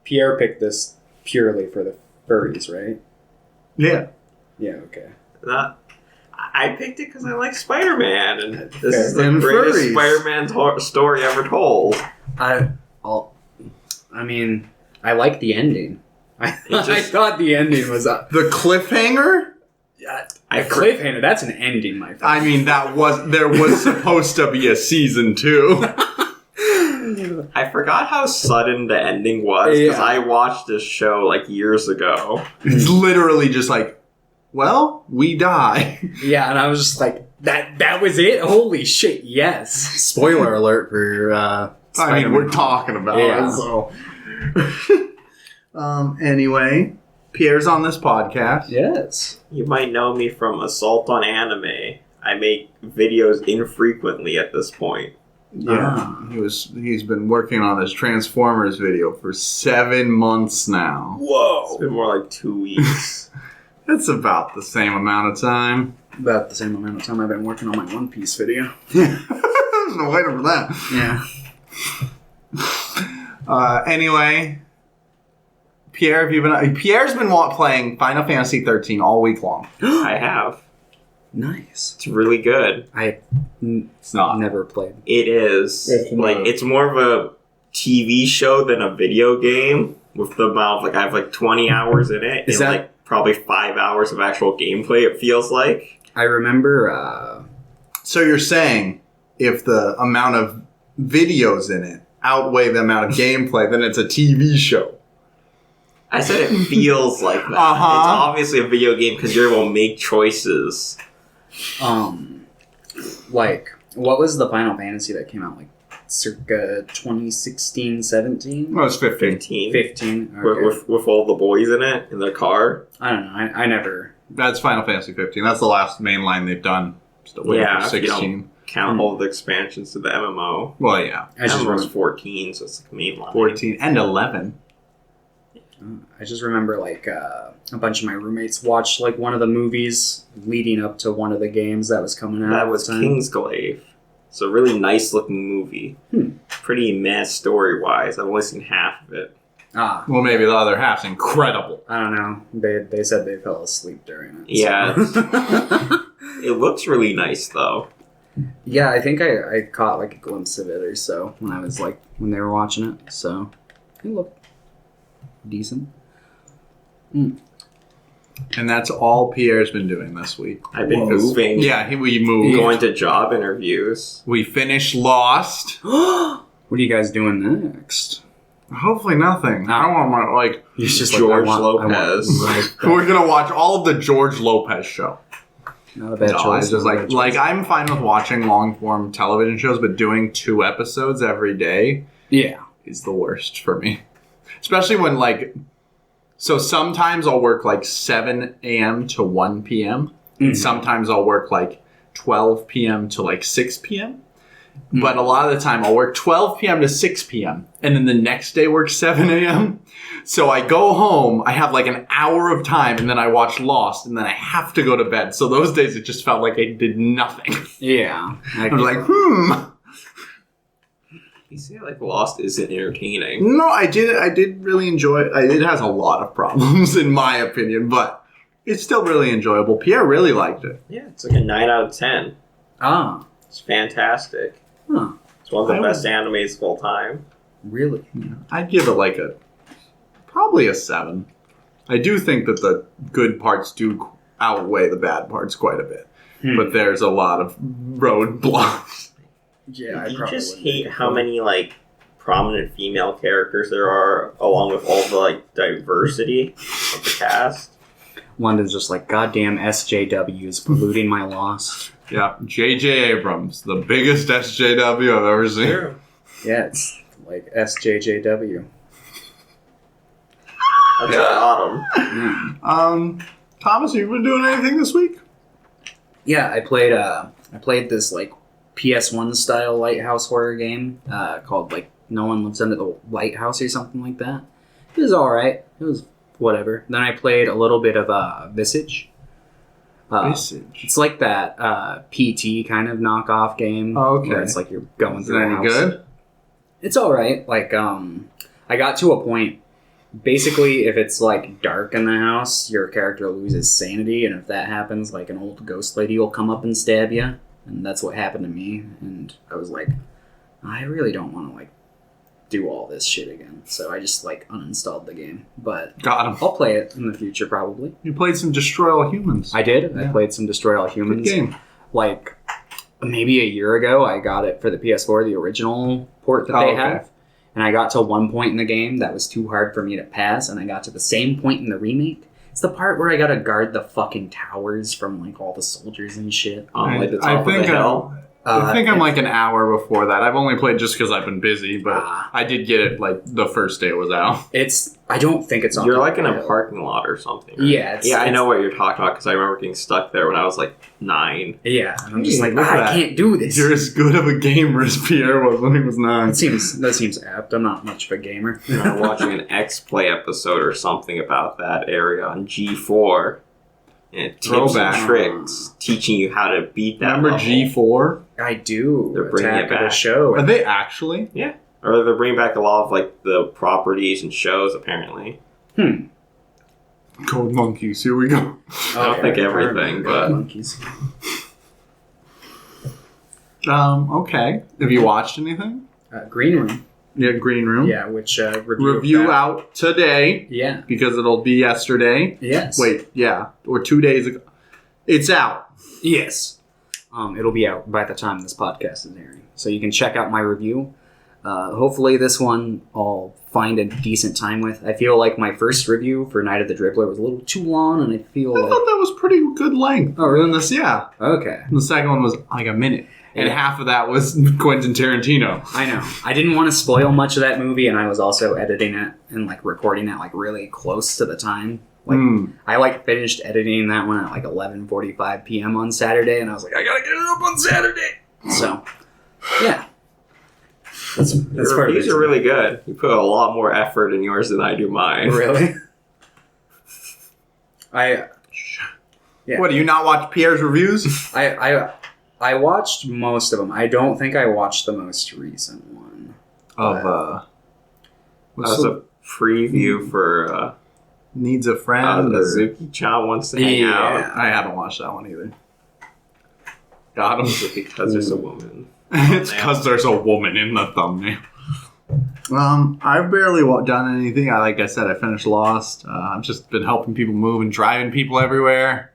Pierre picked this purely for the furries, right? Yeah. Yeah, okay. I picked it because I like Spider-Man, and this is the And greatest furries. Spider-Man story ever told. I mean, I like the ending. I thought the ending was up. The cliffhanger? A cliffhanger, that's an ending, my friend. I mean, there was supposed to be a season 2. I forgot how sudden the ending was, because Yeah. I watched this show like years ago. It's literally just like, well, we die. Yeah, and I was just like, that was it? Holy shit, yes. Spoiler alert for I Spider-Man. mean, we're talking about Yeah. it, so. Anyway, Pierre's on this podcast. Yes. You might know me from Assault on Anime. I make videos infrequently at this point. Yeah, he's been working on this Transformers video for 7 months now. Whoa. It's been more like 2 weeks. It's about the same amount of time. About the same amount of time I've been working on my One Piece video. I was waiting for that. Yeah. Anyway, Pierre's been playing Final Fantasy 13 all week long. I have. Nice. It's really good. It's not. Never played. It is. It's more of a TV show than a video game. With the amount of, I have 20 hours in it. Is and that probably 5 hours of actual gameplay, it feels like. I remember. So you're saying if the amount of videos in it outweigh the amount of gameplay, then it's a TV show. I said it feels like that. Uh-huh. It's obviously a video game because you're able to make choices. What was the Final Fantasy that came out circa 2016, 17? Well, it's 15. 15. 15. Okay. With all the boys in it, in their car. I don't know. I never. That's Final Fantasy 15. That's the last main line they've done. Still waiting for if you 16. don't count all the expansions to the MMO. Well, yeah. I just MMO's remember, 14, so it's the main line. 14 and 11. I just remember a bunch of my roommates watched one of the movies leading up to one of the games that was coming out. That at was the time. Kingsglaive. It's a really nice looking movie. Pretty meh story wise. I've only seen half of it. Ah, Well, maybe the other half's incredible. I don't know. They said they fell asleep during it. Yeah. so. It looks really nice though. Yeah, I think I caught a glimpse of it or so when I was when they were watching it. So it looked decent. And that's all Pierre's been doing this week. I've been moving. Yeah, we moved. Going to job interviews. We finished Lost. What are you guys doing next? Hopefully nothing. I don't want He's just George I want Lopez. we're gonna watch all of the George Lopez show. Not a bad No, choice. it's just I'm fine with watching long form television shows, but doing 2 episodes every day yeah. is the worst for me. Especially when so sometimes I'll work 7 a.m. to 1 p.m. And sometimes I'll work 12 p.m. to 6 p.m. But a lot of the time I'll work 12 p.m. to 6 p.m. and then the next day work 7 a.m. So I go home, I have an hour of time, and then I watch Lost, and then I have to go to bed. So those days it just felt like I did nothing. Yeah. I was You say Lost isn't entertaining. No, I did really enjoy it. It has a lot of problems in my opinion, but it's still really enjoyable. Pierre really liked it. Yeah, it's a 9 out of 10. Ah. It's fantastic. Huh. It's one of the best animes of all time. Really? I'd give it probably a 7. I do think that the good parts do outweigh the bad parts quite a bit. But there's a lot of roadblocks. Yeah, You just hate how many prominent female characters there are, along with all the diversity of the cast. London's just goddamn SJW is polluting my loss. Yeah, J.J. Abrams, the biggest SJW I've ever seen. Sure. Yeah, it's SJJW. That's autumn. Thomas, you been doing anything this week? Yeah, I played this PS1 style lighthouse horror game called No One Lives Under the Lighthouse or something like that. It was alright. It was whatever. Then I played a little bit of Visage. Visage. It's that PT kind of knockoff game. Oh, okay. Where it's you're going Is it through a any house. good? It's alright. I got to a point. Basically, if it's like dark in the house, your character loses sanity, and if that happens, like an old ghost lady will come up and stab you, and that's what happened to me. And I was like, I really don't want to like do all this shit again, so I just like uninstalled the game. But Got him. I'll play it in the future probably. You played some Destroy All Humans. I did. Yeah. I played some Destroy All Humans. Good game. Like maybe a year ago, I got it for the PS4, the original port that they have. And I got to one point in the game that was too hard for me to pass, and I got to the same point in the remake. It's the part where I gotta guard the fucking towers from like all the soldiers and shit. Like the top of the hill. I think I'm like an hour before that. I've only played just because I've been busy, but I did get it like the first day it was out. I don't think it's on. You're like in a parking lot or something. Right? Yeah. I know what you're talking about because I remember getting stuck there when I was like 9. Yeah, and I'm just like, look at I that. can't do this. You're as good of a gamer as Pierre was when he was 9. That seems apt. I'm not much of a gamer. I'm watching an X-Play episode or something about that area on G4. And tips Throwback. and tricks teaching you how to beat that Remember level. G4? I do. They're bringing Attack it of the back. Show. Are they actually? Yeah. Or they're bringing back a lot of like the properties and shows apparently. Cold Monkeys, here we go. I don't think everything, but monkeys. Okay. Have you watched anything? Green Room. Yeah, Green Room. Yeah, which Review that. out today Yeah. because it'll be yesterday. Yes. Wait, yeah, or 2 days ago. It's out. Yes. It'll be out by the time this podcast is airing, so you can check out my review. Hopefully, this one I'll find a decent time with. I feel like my first review for Night of the Dribbler was a little too long, and I feel I like thought that was pretty good length. oh really? And this, yeah. Okay. And the second one was like a minute. And Yeah. half of that was Quentin Tarantino. I know. I didn't want to spoil much of that movie, and I was also editing it and like recording it like really close to the time. Like I like finished editing that one at like 11:45 p.m. on Saturday, and I was like, I gotta get it up on Saturday. So, yeah. That's your part of reviews it. are really good. You put a lot more effort in yours than I do mine. Really? Yeah. What, do you not watch Pierre's reviews? I watched most of them. I don't think I watched the most recent one. That's a preview for Needs a Friend? or- Azuki-chan wants to hang out. I haven't watched that one either. Got him. Is it because there's a woman? It's because there's a woman in the thumbnail. I've barely done anything. Like I said, I finished Lost. I've just been helping people move and driving people everywhere.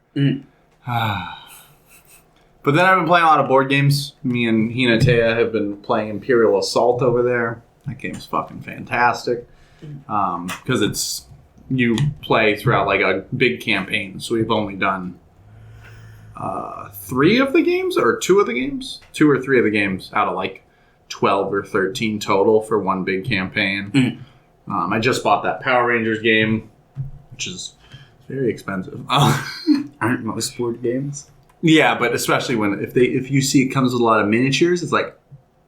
But then I've been playing a lot of board games. Me and Hinatea have been playing Imperial Assault over there. That game's fucking fantastic. Because it's you play throughout like a big campaign. So we've only done 3 of the games or 2 of the games, 2 or 3 of the games out of like 12 or 13 total for one big campaign. I just bought that Power Rangers game, which is very expensive. Aren't most board games? Yeah, but especially if you see it comes with a lot of miniatures, it's like,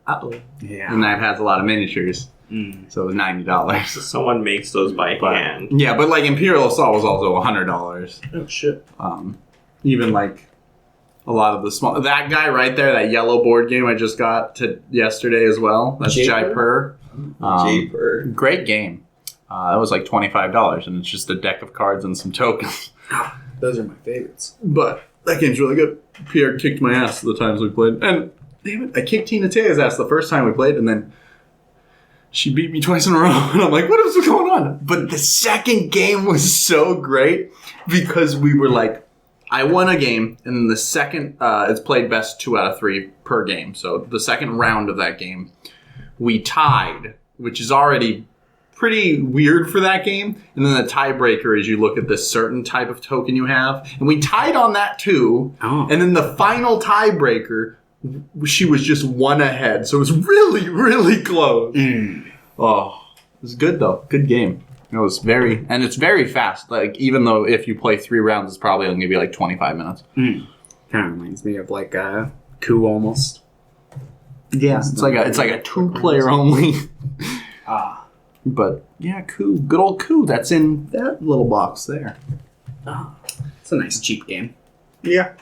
uh-oh. Yeah. And that has a lot of miniatures. So it was $90. So someone makes those by hand. Yeah, but like Imperial Assault was also $100. Oh shit. Even like a lot of the small... That guy right there, that yellow board game I just got yesterday as well. That's Jaipur. Jaipur. Great game. That was like $25, and it's just a deck of cards and some tokens. Those are my favorites. But that game's really good. Pierre kicked my ass the times we played. And damn it, I kicked Tina Tea's ass the first time we played, and then she beat me twice in a row. And I'm like, what is going on? But the second game was so great because we were like, I won a game, and then the second, it's played best 2 out of 3 per game. So the second round of that game, we tied, which is already pretty weird for that game. And then the tiebreaker is you look at this certain type of token you have. And we tied on that too. Oh. And then the final tiebreaker, she was just 1 ahead. So it was really, really close. Oh, it was good though. Good game. It was it's very fast. Like, even though if you play 3 rounds, it's probably only going to be like 25 minutes. Kind of reminds me of like Coup almost. Yeah, it's like a 2-player only. But yeah, Coup, good old Coup. That's in that little box there. It's a nice cheap game. Yeah,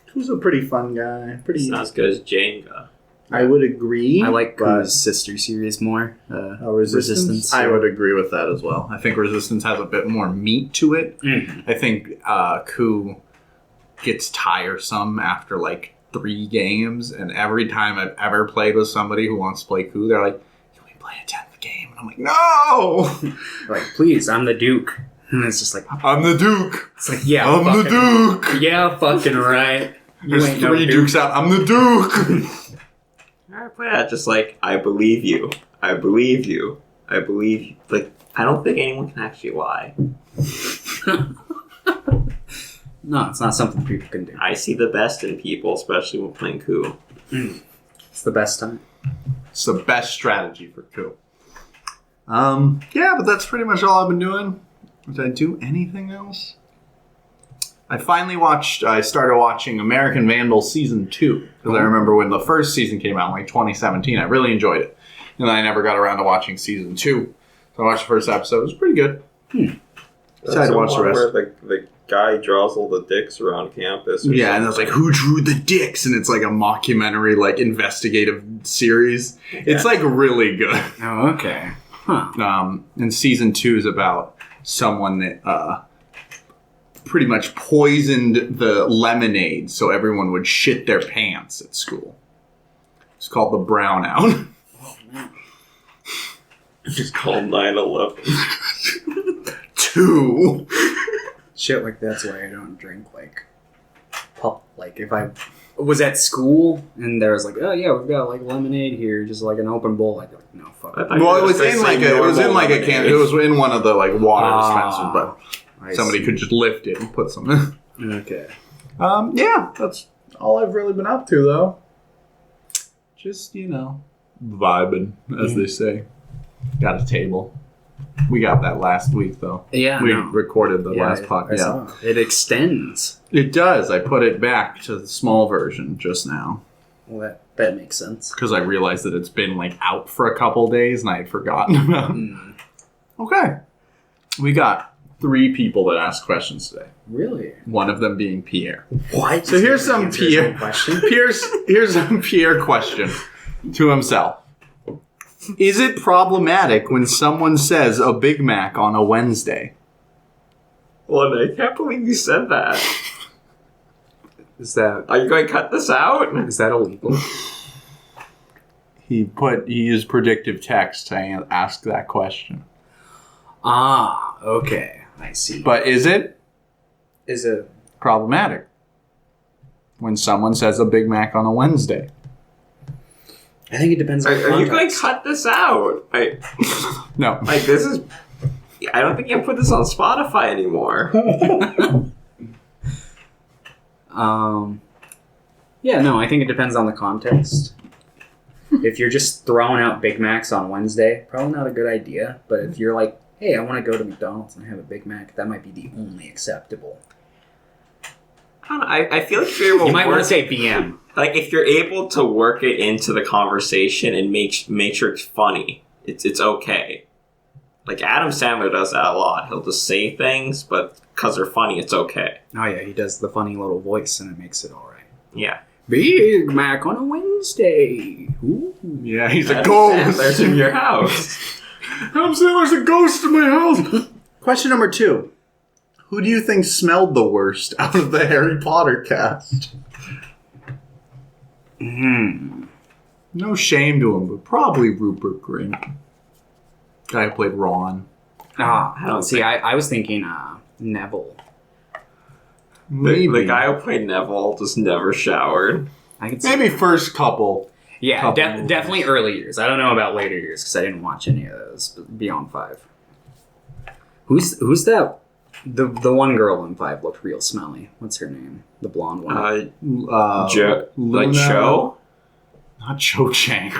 Cou's a pretty fun guy. It's not as good as Jenga. I would agree. I like but Ku's sister series more. Resistance. I would agree with that as well. I think Resistance has a bit more meat to it. Mm-hmm. I think Ku gets tiresome after like 3 games, and every time I've ever played with somebody who wants to play Ku, they're like, "Can we play a 10th game?" And I'm like, "No!" Like, please, I'm the Duke. And it's just like, I'm the Duke. It's like, yeah, I'm the Duke. Yeah, fucking right. There's 3 Dukes out. I'm the Duke. I play that just like, I believe you. I believe you. I believe you. Like, I don't think anyone can actually lie. No, it's not something people can do. I see the best in people, especially when playing Ku. It's the best time. It's the best strategy for Ku. Yeah, but that's pretty much all I've been doing. Did I do anything else? I started watching American Vandal Season 2. Because I remember when the first season came out in like 2017. I really enjoyed it. And then I never got around to watching Season 2. So I watched the first episode. It was pretty good. Decided to watch the rest. Where the guy draws all the dicks around campus. Yeah, and it's like, who drew the dicks? And it's like a mockumentary, like, investigative series. Yeah. It's like really good. Oh, okay. Huh. And Season 2 is about someone that pretty much poisoned the lemonade so everyone would shit their pants at school. It's called The Brownout. Oh, man. It's called 9/11. 2. Shit like that's why I don't drink, like, pop. Like, if I was at school and there was like, oh yeah, we've got like lemonade here, just like an open bowl, I'd be like, no, fuck it. Well, it was in one of the like water dispensers, but somebody could just lift it and put some in. Okay. Yeah, that's all I've really been up to, though. Just, vibing, as they say. Got a table. We got that last week, though. Yeah, we recorded the last podcast. Yeah, it extends. It does. I put it back to the small version just now. Well, that makes sense. Because I realized that it's been like out for a couple days, and I had forgotten about it. Okay. We got 3 people that asked questions today. Really? One of them being Pierre. What? So here's some Pierre question. Here's some Pierre question to himself. Is it problematic when someone says a Big Mac on a Wednesday? Well, I can't believe you said that. Are you going to cut this out? Is that illegal? He used predictive text to ask that question. Ah, okay. I see. But is it problematic when someone says a Big Mac on a Wednesday? I think it depends on the context. Are you going to cut this out? No. Like, this is... I don't think you can put this on Spotify anymore. Yeah, no, I think it depends on the context. If you're just throwing out Big Macs on Wednesday, probably not a good idea. But if you're like, hey, I want to go to McDonald's and have a Big Mac, that might be the only acceptable. I don't know. I feel like you might want to say BM. Like, if you're able to work it into the conversation and make sure it's funny, it's okay. Like, Adam Sandler does that a lot. He'll just say things, but because they're funny, it's okay. Oh, yeah, he does the funny little voice, and it makes it all right. Yeah. Big Mac on a Wednesday. Ooh. Yeah, he's a ghost. Sandler's in your house. Adam Sandler's a ghost in my house. Question number 2. Who do you think smelled the worst out of the Harry Potter cast? No shame to him, but probably Rupert Grint. Guy who played Ron. I was thinking Neville. Maybe. The guy who played Neville just never showered. I could see maybe first couple. Yeah, definitely early years. I don't know about later years because I didn't watch any of those beyond 5. Who's that? The one girl in 5 looked real smelly. What's her name? The blonde one. Cho? Not Cho Chang.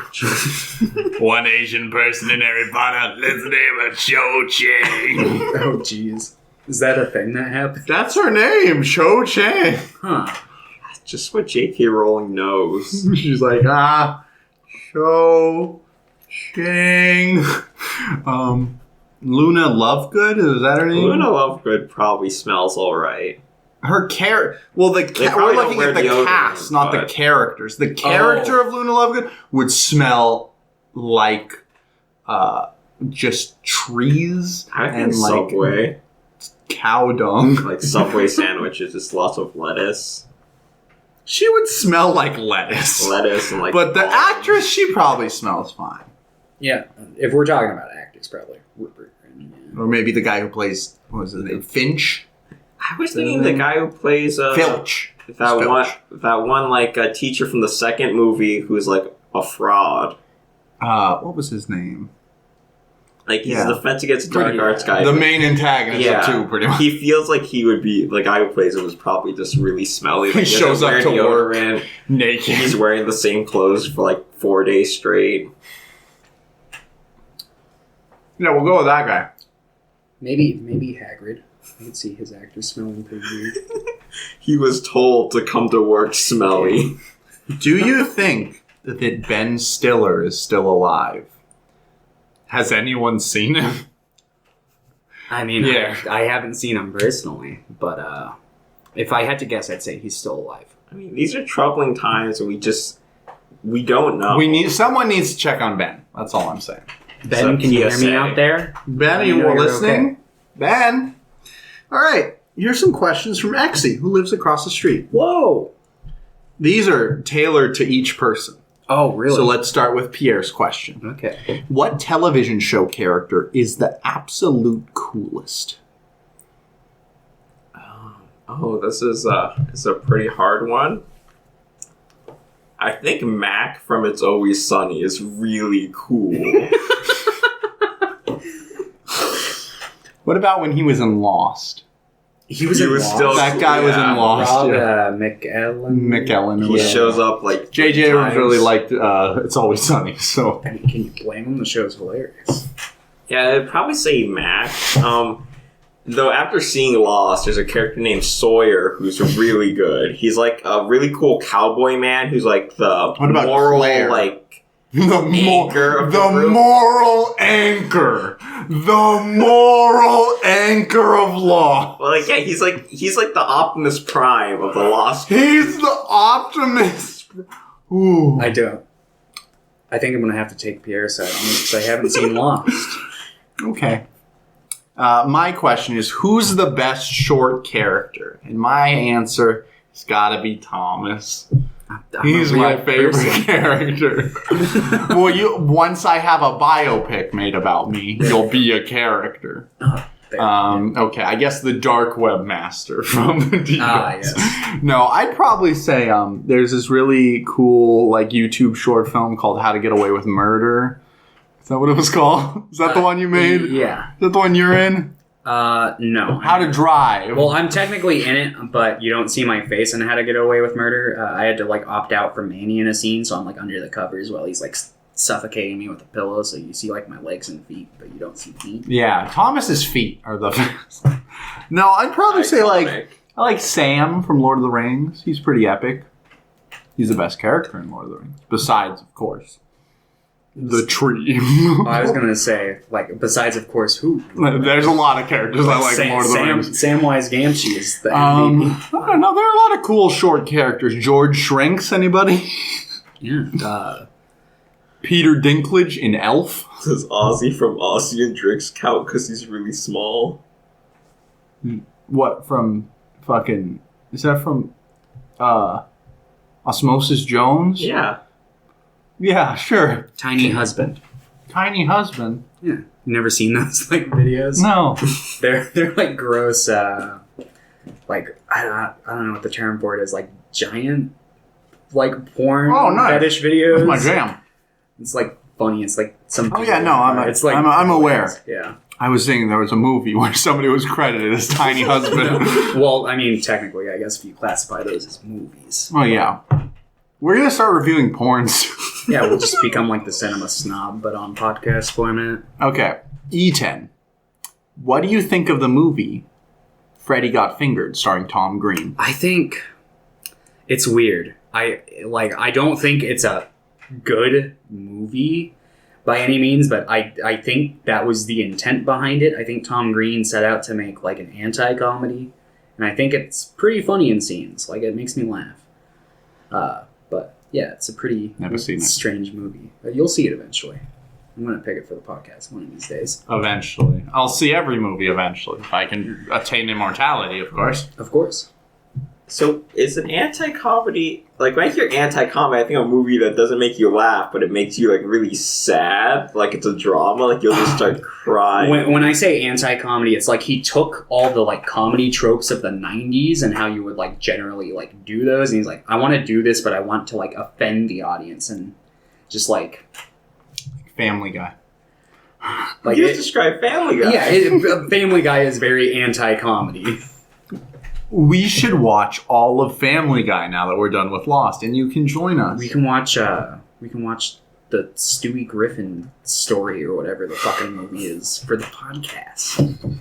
One Asian person in Harry Potter. Let's name her Cho Chang. Oh, jeez. Is that a thing that happened? That's her name, Cho Chang. Huh. Just what J.K. Rowling knows. She's like, Cho Chang. Luna Lovegood? Is that her name? Luna Lovegood probably smells alright. Her Well, we're probably don't looking wear at the deodorant, cast, not the but- characters. The character of Luna Lovegood would smell like just trees I think and like Subway. cow dung. Like Subway sandwiches, just lots of lettuce. She would smell like lettuce. Lettuce and like... But the olives. actress, she probably smells fine. Yeah, if we're talking about actors, probably Rupert Grint. Yeah. Or maybe the guy who plays, what was his name? Finch? I was thinking the guy who plays... Filch. That one like a teacher from the second movie who's like a fraud. What was his name? Like he's the Defense Against Dark Arts guy. The main antagonist of two, pretty much. He feels like he would be the guy who plays him was probably just really smelly. Like, He shows up to work naked. He's wearing the same clothes for like 4 days straight. Yeah, we'll go with that guy. Maybe Hagrid. I could see his actor smelling pretty weird. He was told to come to work smelly. Do you think that Ben Stiller is still alive? Has anyone seen him? I mean, Yeah. I haven't seen him personally, but if I had to guess, I'd say he's still alive. I mean, these are troubling times, and we don't know. Someone needs to check on Ben. That's all I'm saying. Ben, can you hear me PSA. out there? Ben, are I know you you're listening? okay. Ben? All right. Here's some questions from Exie, who lives across the street. Whoa! These are tailored to each person. Oh, really? So let's start with Pierre's question. Okay. What television show character is the absolute coolest? Oh, this is a pretty hard one. I think Mac from It's Always Sunny is really cool. What about when he was in Lost? He was Lost? still That guy was in Lost. Rob yeah. McEllen. He shows up like J.J. Abrams times. really liked It's Always Sunny, so... I mean, can you blame him? The show's hilarious. Yeah, I'd probably say Mac. Though after seeing Lost, there's a character named Sawyer who's really good. He's like a really cool cowboy man who's like the What about moral Claire? like The, anchor of the group. moral anchor. The moral anchor of law. Well, like yeah, he's like the Optimus Prime of the Lost. He's the optimist. Ooh. I don't. I think I'm going to have to take Pierre's side on this because I haven't seen Lost. Okay. My question is, who's the best short character? And my answer has got to be Thomas. He's my favorite character. Well, once I have a biopic made about me, you'll be a character. Okay, I guess the Dark Web Master from the DOS. Yes. No, I'd probably say there's this really cool like YouTube short film called How to Get Away with Murder. Is that what it was called? Is that the one you made? Yeah. Is that the one you're in? No. How to Drive. Well, I'm technically in it, but you don't see my face in How to Get Away with Murder. I had to like opt out from Manny in a scene, so I'm like under the covers while he's like suffocating me with a pillow. So you see like my legs and feet, but you don't see feet. Yeah, Thomas's feet are the best. No, I'd probably say I like Sam from Lord of the Rings. He's pretty epic. He's the best character in Lord of the Rings, besides, of course, the tree. I was gonna say, like, besides, of course, who? There's a lot of characters I like in Lord of the Rings. Samwise Gamgee is the MVP. I don't know. There are a lot of cool short characters. George Shrinks, anybody? Yeah. Peter Dinklage in Elf. Does Ozzy from Ozzy and Drix count because he's really small? What, from fucking... Is that from Osmosis Jones? Yeah. Yeah, sure. Tiny Husband. Tiny Husband? Yeah. You never seen those like videos? No. They're like gross. Like I don't know what the term for it is. Like giant, like porn fetish videos. That's my jam. It's like funny. It's like some. Oh yeah, no, I'm aware. Yeah. I was thinking there was a movie where somebody was credited as Tiny Husband. Well, I mean, technically, I guess if you classify those as movies. Oh yeah. We're gonna start reviewing porns. Yeah, we'll just become like the cinema snob, but on podcast format. Okay, E10. What do you think of the movie Freddy Got Fingered, starring Tom Green? I think it's weird. I don't think it's a good movie by any means, but I think that was the intent behind it. I think Tom Green set out to make like an anti-comedy, and I think it's pretty funny in scenes. Like, it makes me laugh. But yeah, it's a pretty Never seen it. strange movie. You'll see it eventually. I'm gonna pick it for the podcast one of these days. Eventually. I'll see every movie eventually. If I can attain immortality, of course. Of course. So, is an anti-comedy... Like, when I hear anti-comedy, I think of a movie that doesn't make you laugh, but it makes you, like, really sad. Like, it's a drama. Like, you'll just start crying. When I say anti-comedy, it's like he took all the, like, comedy tropes of the 90s and how you would, like, generally, like, do those. And he's like, I want to do this, but I want to, like, offend the audience. And just, like... Family Guy. Like, you just described Family Guy. Yeah, Family Guy is very anti-comedy. We should watch all of Family Guy now that we're done with Lost, and you can join us. We can watch the Stewie Griffin story or whatever the fucking movie is for the podcast.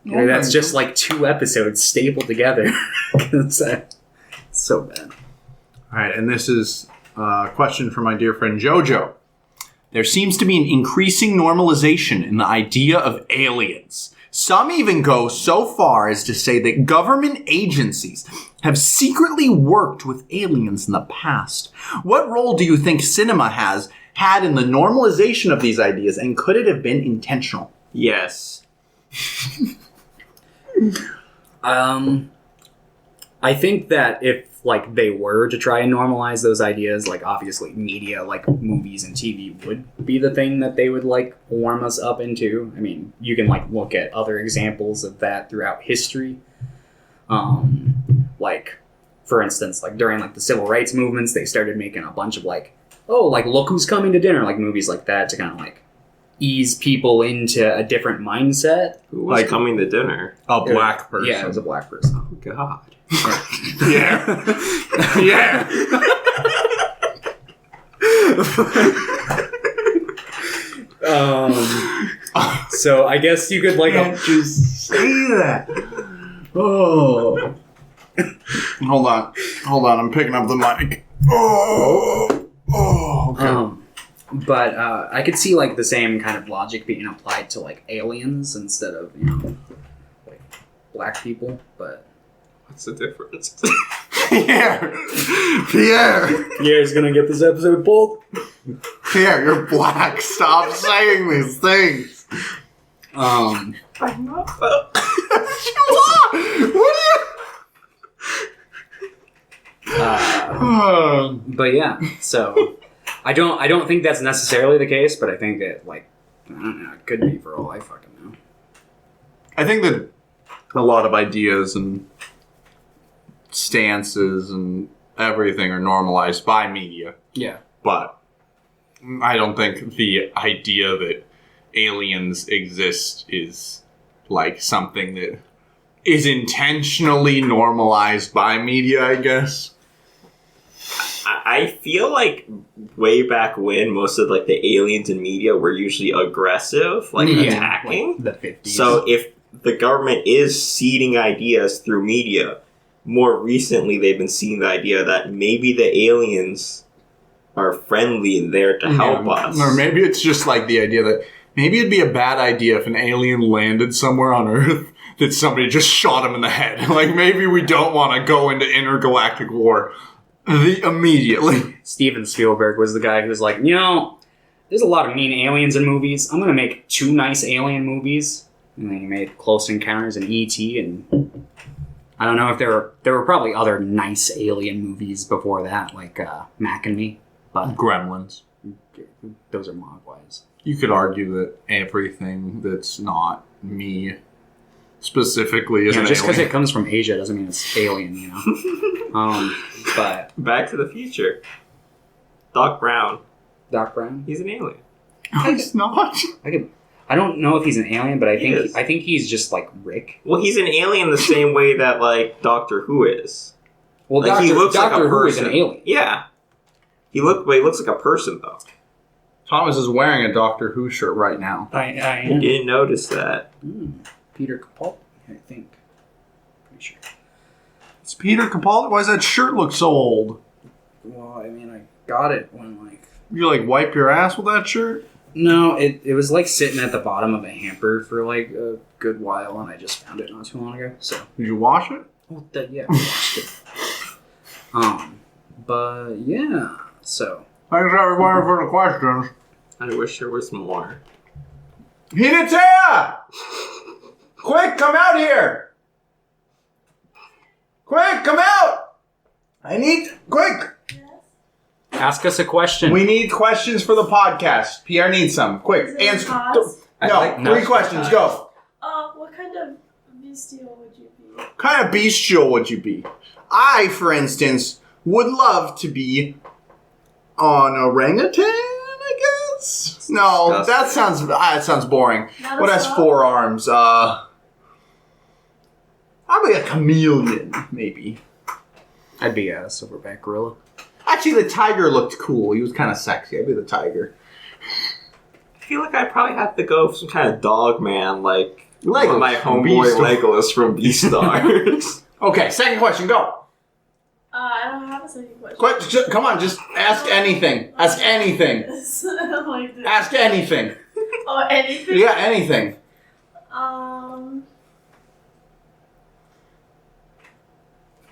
That's just like 2 episodes stapled together. It's so bad. All right, and this is a question from my dear friend Jojo. There seems to be an increasing normalization in the idea of aliens. Some even go so far as to say that government agencies have secretly worked with aliens in the past. What role do you think cinema has had in the normalization of these ideas, and could it have been intentional? Yes. I think that if like they were to try and normalize those ideas, like obviously media, like movies and TV would be the thing that they would like warm us up into. I mean, you can like look at other examples of that throughout history. Like for instance, like during like the civil rights movements, they started making a bunch of like, oh, like look who's coming to dinner, like movies like that to kind of like ease people into a different mindset. Who was coming to dinner? A black person. Yeah, it was a black person. Oh, God. Yeah. Yeah. So I guess you could like just say that. Oh. Hold on. I'm picking up the mic. Oh. Okay. But I could see like the same kind of logic being applied to like aliens instead of, you know, like black people. But what's the difference? Pierre's gonna get this episode pulled. Pierre, you're black. Stop saying these things. I'm not. What are you? But yeah, so I don't think that's necessarily the case, but I think that like I don't know, it could be for all I fucking know. I think that a lot of ideas and stances and everything are normalized by media. Yeah. But I don't think the idea that aliens exist is like something that is intentionally normalized by media, I guess. I feel like way back when most of like the aliens in media were usually aggressive, like attacking. Like the 50s. So if the government is seeding ideas through media, more recently they've been seeing the idea that maybe the aliens are friendly and there to help us. Or maybe it's just like the idea that maybe it'd be a bad idea if an alien landed somewhere on Earth that somebody just shot him in the head. Like maybe we don't want to go into intergalactic war immediately. Steven Spielberg was the guy who was like, you know, there's a lot of mean aliens in movies. I'm going to make 2 nice alien movies. And then he made Close Encounters and E.T. and I don't know if there were probably other nice alien movies before that, like Mac and Me, but Gremlins. Those are Mogwais. You could argue that everything that's not me specifically is an just because alien. it comes from Asia doesn't mean it's alien, you know. But Back to the Future. Doc Brown. Doc Brown, He's an alien. It's not. I don't know if he's an alien, but He is. I think he's just like Rick. Well, he's an alien the same way that like Doctor Who is. Well, Like, he looks like a Doctor Who is an person. alien. Yeah. He looks like a person though. Thomas is wearing a Doctor Who shirt right now. I I am. didn't notice that. Peter Capaldi, I think. Pretty sure. It's Peter Capaldi. Why does that shirt look so old? Well, I mean, I got it when like You like wipe your ass with that shirt? No, it was like sitting at the bottom of a hamper for like a good while, and I just found it not too long ago. So Did you wash it? well, yeah, I watched it. But yeah, so Thanks everybody for the questions. I wish there was more. Hinata! Quick, come out here! Quick, come out! Quick! ask us a question. We need questions for the podcast. Pierre needs some. Quick, Is it answer. pause? No, 3 questions, go. What kind of bestial would you be? What kind of bestial would you be? I, for instance, would love to be an orangutan, I guess? No, that sounds boring. Not What a has sloth? 4 arms? I'll be a chameleon, maybe. I'd be a silverback gorilla. Actually, the tiger looked cool. He was kind of sexy. I'd be the tiger. I feel like I'd probably have to go for some kind of dog man, like Legolas my from homeboy Beastars. Legolas from Beastars. Okay, second question, go. I don't have a second question. Quick, come on, just ask anything. Ask anything. I don't like this. Ask anything. Oh, anything? Yeah, anything.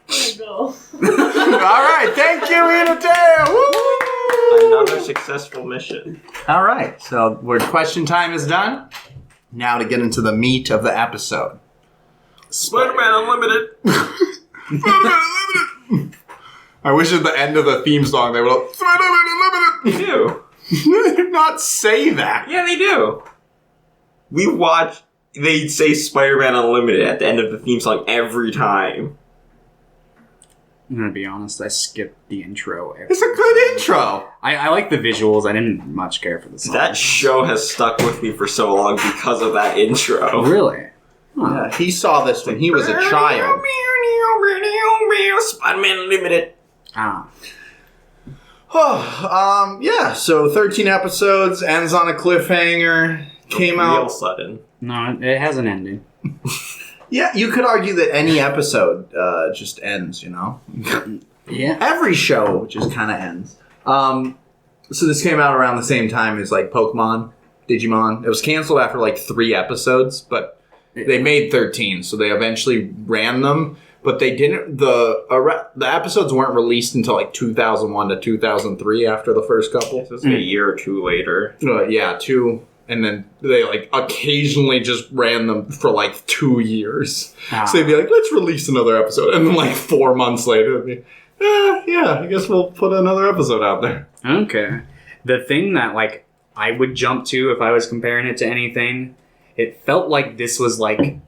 There you go. All right, thank you, Hinata. Woo! Another successful mission. All right, so where question time is done. Now to get into the meat of the episode. Spider-Man Unlimited. I wish at the end of the theme song they would have They do. not say that. Yeah, they do. We watch. They say Spider-Man Unlimited at the end of the theme song every time. I'm gonna be honest, I skipped the intro. It's a good intro. I like the visuals. I didn't much care for the song. That show has stuck with me for so long because of that intro. Really? Huh. Yeah, he saw this when he was a child. Spider-Man Unlimited. Ah. Yeah, so 13 episodes, ends on a cliffhanger, came Real out. sudden. No, it has an ending. Yeah, you could argue that any episode just ends, you know? Yeah. Every show just kind of ends. So this came out around the same time as like Pokemon, Digimon. It was canceled after like 3 episodes, but they made 13, so they eventually ran them. But they didn't. The episodes weren't released until like 2001 to 2003 after the first couple. This was a year or two later. Yeah, 2. And then they like occasionally just ran them for like 2 years. Ah. So they'd be like, let's release another episode. And then like 4 months later, it'd be, yeah, I guess we'll put another episode out there. Okay. The thing that like I would jump to if I was comparing it to anything, it felt like this was like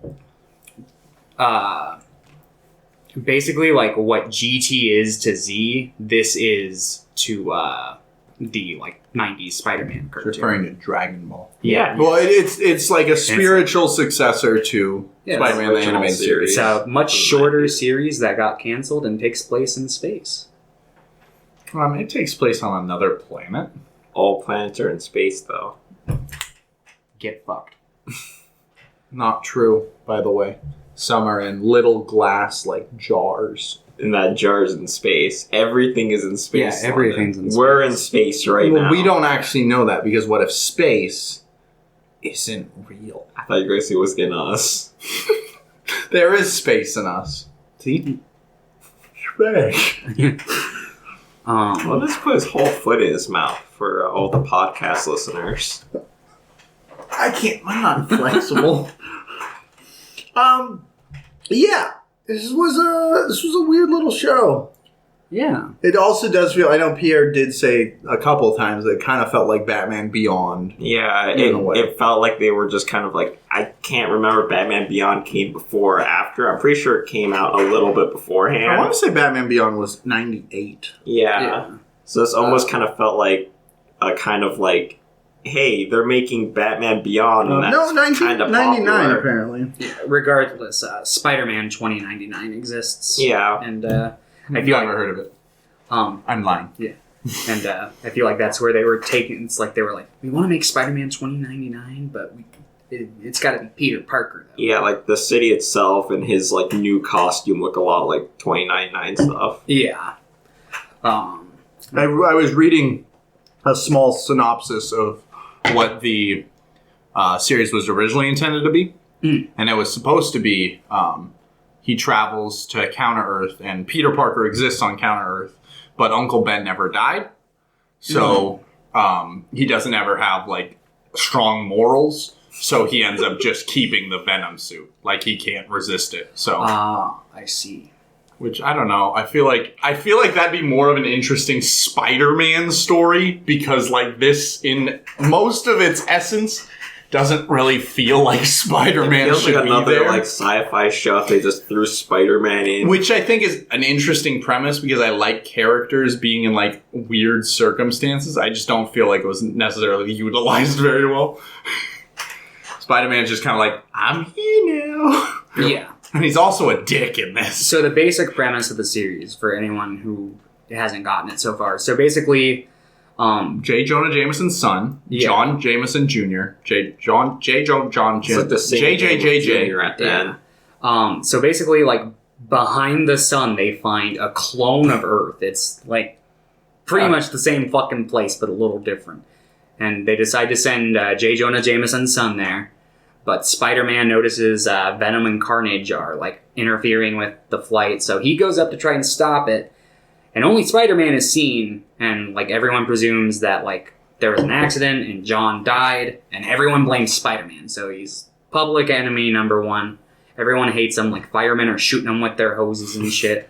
basically like what GT is to Z, this is to the like 90s Spider-Man cartoon. Referring to Dragon Ball. Yeah. Well, it's like a spiritual successor to Yeah, Spider-Man the original animated series. It's series. a much shorter series that got canceled and takes place in space. It takes place on another planet. All planets are in space, though. Get fucked. Not true, by the way. Some are in little glass like jars. In that jar's in space. Everything is in space. Yeah, everything's London. in We're space. in space right Well, now. we don't actually know that because what if space isn't real? I thought you were going to say it was in us. There is space in us. See? Space. Well, let's put his whole foot in his mouth for all the podcast listeners. I can't. I'm not flexible. Yeah. This was a weird little show. Yeah. It also does feel. I know Pierre did say a couple of times that it kind of felt like Batman Beyond. Yeah, In a way. it felt like they were just kind of like, I can't remember Batman Beyond came before or after. I'm pretty sure it came out a little bit beforehand. I want to say Batman Beyond was 98. Yeah. So this almost kind of felt like a kind of like, hey, they're making Batman Beyond. And No, that's kind of 1999 popular. apparently. Regardless, Spider-Man 2099 exists. Yeah. And I've never heard of it. I'm lying. And I feel like that's where they were taking. It's like they were like, we want to make Spider-Man 2099, but it's got to be Peter Parker. Though. Yeah, like the city itself and his like new costume look a lot like 2099 stuff. Yeah. I was reading a small synopsis of what the series was originally intended to be. And it was supposed to be he travels to Counter-Earth, and Peter Parker exists on Counter-Earth, but Uncle Ben never died. So he doesn't ever have, like, strong morals. So he ends up just keeping the Venom suit. Like, he can't resist it. So I see. which, I don't know. I feel like that'd be more of an interesting Spider-Man story, because, like, this, in most of its essence, doesn't really feel like Spider-Man feels should like be another there. like sci-fi show if they just threw Spider-Man in. Which I think is an interesting premise, because I like characters being in, like, weird circumstances. I just don't feel like it was necessarily utilized very well. Spider-Man's just kind of like, I'm here now. Yeah. And he's also a dick in this. So the basic premise of the series, for anyone who hasn't gotten it so far. So basically, J. Jonah Jameson's son, Yeah. John Jameson Jr., John It's like the same JJJJ. Jr. at the end. so basically, like, behind the sun, they find a clone of Earth. It's, like, pretty much the same fucking place, but a little different. And they decide to send J. Jonah Jameson's son there. But Spider-Man notices Venom and Carnage are, like, interfering with the flight. So he goes up to try and stop it. And only Spider-Man is seen. And, like, everyone presumes that, like, there was an accident and John died. And everyone blames Spider-Man. So he's public enemy number one. Everyone hates him. Like, firemen are shooting him with their hoses and shit.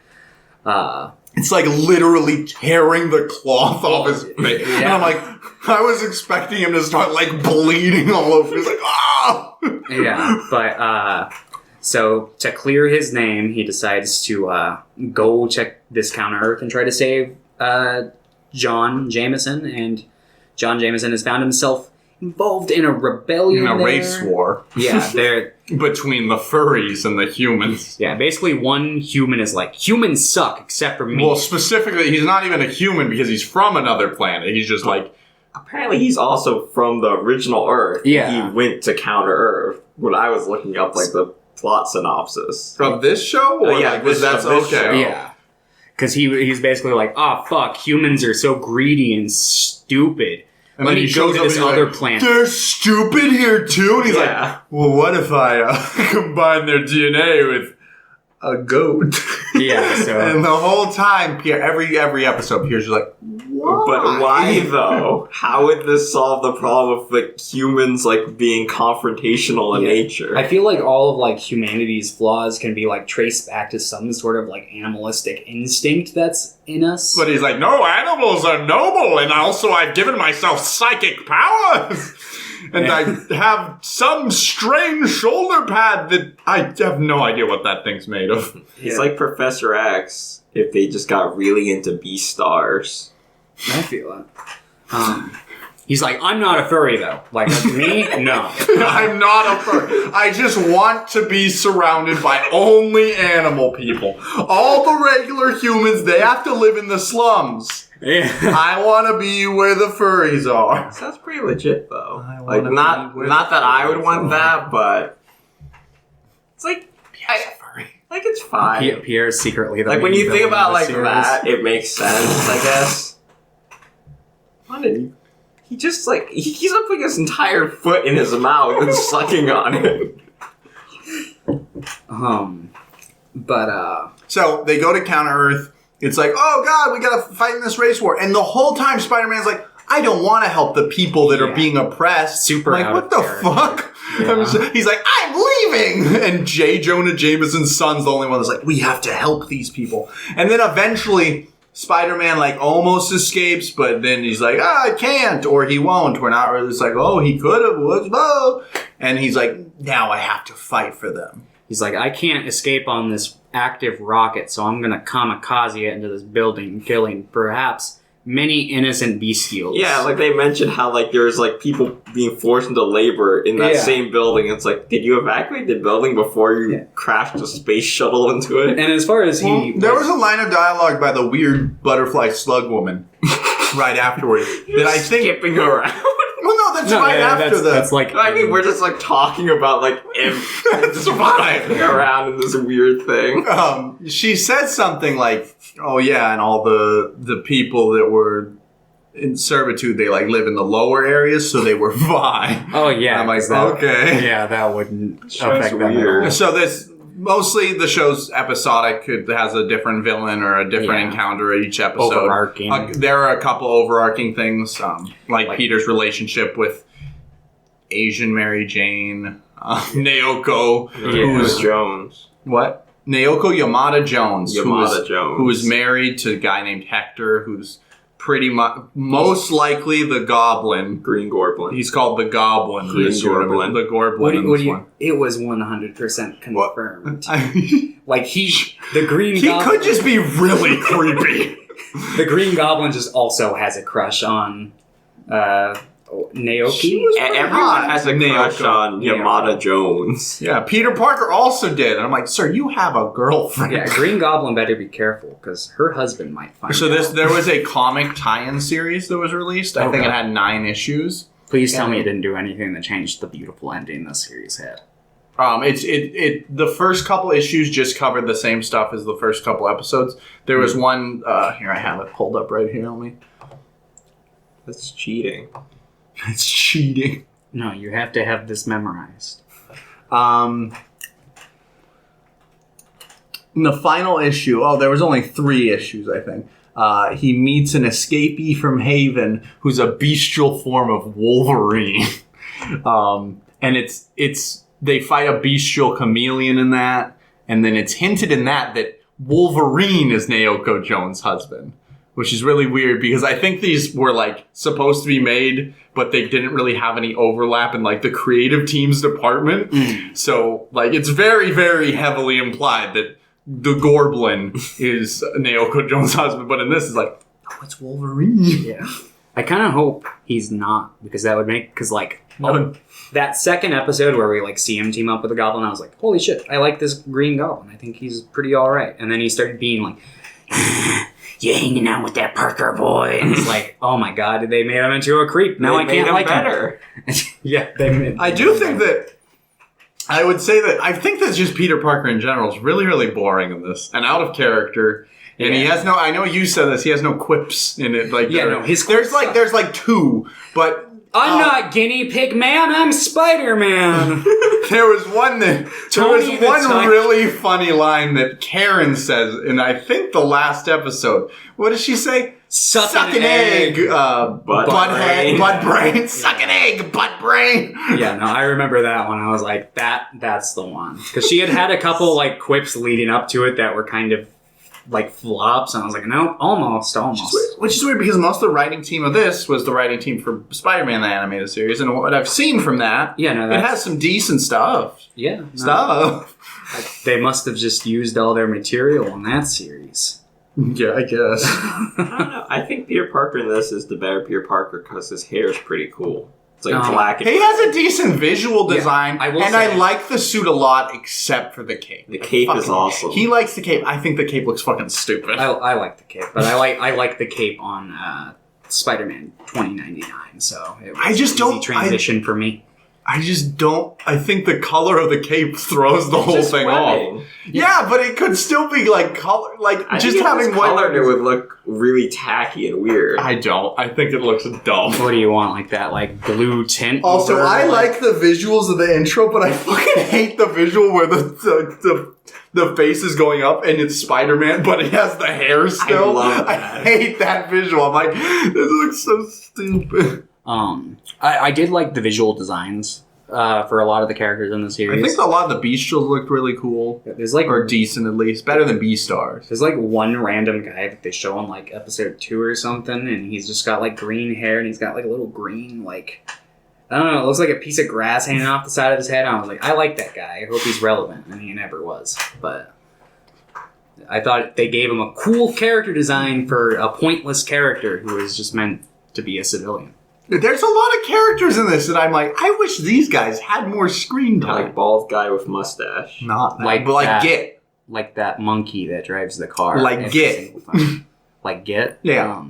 It's like literally tearing the cloth off his face. Yeah. And I'm like, I was expecting him to start, like, bleeding all over. He's like, ah! Yeah, but, so to clear his name, he decides to go check this Counter-Earth and try to save John Jameson. And John Jameson has found himself involved in a rebellion In a there. race war Yeah, they're... between the furries and the humans. Yeah, basically one human is like, humans suck except for me. Well, specifically, he's not even a human because he's from another planet. He's just like, Apparently he's also from the original Earth. Yeah. He went to Counter Earth when I was looking up like the plot synopsis. from this show? Or yeah, like, this- that's this okay. show. Yeah. Because he's basically like, oh, fuck, humans are so greedy and stupid. And Let then me he go shows to up this and he's other like, planet. They're stupid here too? And he's Yeah. like, well, what if I combine their DNA with a goat? Yeah, so... And the whole time, Pierre, every episode, Pierre's just like, why? But why though? How would this solve the problem of like humans like being confrontational in Yeah. nature? I feel like all of, like, humanity's flaws can be, like, traced back to some sort of, like, animalistic instinct that's in us. But he's like, no, animals are noble, and also I've given myself psychic powers. And I have some strange shoulder pad that I have no idea what that thing's made of. He's like Professor X if they just got really into beast stars. I feel it. He's like, I'm not a furry, though. Like, me? No. I'm not a furry. I just want to be surrounded by only animal people. All the regular humans, they have to live in the slums. Yeah. I want to be where the furries are. Sounds pretty legit though. I Like wanna not be with that I would furries. want that, but it's like like it's fine. Pierre's secretly the Like when main you think villain about of like the series. that, it makes sense, I guess. Why did he just like he keeps up putting his entire foot in his mouth and sucking on it. So they go to Counter-Earth. It's like, oh god, we gotta fight in this race war. And the whole time Spider-Man's like, I don't want to help the people that are Yeah. being oppressed. Super like, out what of the character. fuck? Yeah. He's like, I'm leaving! And J. Jonah Jameson's son's the only one that's like, we have to help these people. And then eventually, Spider-Man like almost escapes, but then he's like, I can't, or he won't. We're not really, it's like, oh, he could have, and he's like, now I have to fight for them. He's like, I can't escape on this active rocket, so I'm gonna kamikaze it into this building, killing perhaps many innocent bestials. Yeah, like they mentioned how like there's like people being forced into labor in that Yeah. same building. It's like, did you evacuate the building before you crashed a space shuttle into it? And as far as he... There was a line of dialogue by the weird butterfly slug woman right afterward that I think. Skipping around. Well, no, that's No, right yeah, after that's like... I mean, we're just like talking about like just flying around in this weird thing. She said something like, "Oh yeah," and all the people that were in servitude, they like live in the lower areas, so they were fine. Oh yeah, I'm like, 'cause that- okay. Yeah, that wouldn't Show's affect them at weird. all. So this mostly the show's episodic. It has a different villain or a different Yeah. encounter at each episode. Overarching. There are a couple overarching things, like Like- Peter's relationship with Asian Mary Jane, Naoko, Who's Jones? what? Naoko Yamada Jones, Yamada Jones. who is married to a guy named Hector, who's pretty much most likely the Goblin. Green Goblin. He's called the Goblin. Green This one. Goblin. The Goblin in this one. It was 100% confirmed. he Like the Green Goblin. could just be really creepy. The Green Goblin just also has a crush on Naoki. She was pretty Everyone hot. has a crush Naoko. on Yamada Jones. Yeah, Peter Parker also did. And I'm like, sir, you have a girlfriend. Yeah, Green Goblin better be careful because her husband might find So out. there was a comic tie-in series that was released. I think Okay. it had 9 issues. Please tell me it didn't do anything that changed the beautiful ending this series had. The first couple issues just covered the same stuff as the first couple episodes. There was one here. I have it pulled up right here. Let me. That's cheating. It's cheating. No, you have to have this memorized. In the final issue, there was only 3 issues, I think. He meets an escapee from Haven who's a bestial form of Wolverine. And they fight a bestial chameleon in that, and then it's hinted in that Wolverine is Naoko Jones' husband, which is really weird because I think these were like supposed to be made, but they didn't really have any overlap in like the creative team's department. So like it's very, very heavily implied that the Goblin is Naoko Jones' husband, but in this is like, oh, it's Wolverine. Yeah. I kind of hope he's not because that would make that second episode where we like see him team up with the Goblin, I was like, holy shit, I like this Green Goblin. I think he's pretty all right. And then he started being like, you hanging out with that Parker boy, and it's like, oh my god, they made him into a creep. Now I can't like better. him. Yeah, they made. I do think that I would say that I think that just Peter Parker in general is really, really boring in this and out of character. And he has no. I know you said this. He has no quips in it. Like Yeah, no, his there's quips there's like 2, but I'm not Guinea Pig Man. I'm Spider Man. there was one Tony the Tiger. really funny line that Karen says in I think the last episode. What does she say? Suck an egg. Butt brain. butt brain. Suck an egg, butt brain. Yeah, no, I remember that one. I was like, that's the one because she had a couple like quips leading up to it that were kind of like flops, and I was like, no, almost. Which is weird because most of the writing team of this was the writing team for Spider-Man the animated series, and what I've seen from that, Yeah, no, it that's, has some decent stuff. yeah, no. Stuff. They must have just used all their material in that series. Yeah, I guess. I don't know. I think Peter Parker in this is the better Peter Parker because his hair is pretty cool. It's like black and He has a decent visual design, I will and say- I like the suit a lot, except for the cape. The cape is awesome. He likes the cape. I think the cape looks fucking stupid. I like the cape, but I like the cape on Spider-Man 2099. So it was I just an don't- easy transition for me. I just don't. I think the color of the cape throws the whole Just thing webbing. off. Yeah, but it could still be like color, like I just think if it having was white. colored, it would look really tacky and weird. I don't. I think it looks dumb. What do you want, like that, like blue tint? Also, over, I like the visuals of the intro, but I fucking hate the visual where the face is going up and it's Spider-Man, but he has the hair still. love I that. hate that visual. I'm like, this looks so stupid. I did like the visual designs for a lot of the characters in the I series. think a lot of the Bestials looked really cool. There's like Or decent, at least. Better than Beastars. There's like one random guy that they show in like episode 2 or something, and he's just got like green hair, and he's got like a little green, like, I don't know, it looks like a piece of grass hanging off the side of his head. And I was like, I like that guy. I hope he's relevant, and he never was. But I thought they gave him a cool character design for a pointless character who was just meant to be a civilian. There's a lot of characters in this that I'm like, I wish these guys had more screen time. Like bald guy with mustache. Not that. Like But like that. Get. Like that monkey that drives the car. Like every Git. single time. Like Git? Yeah.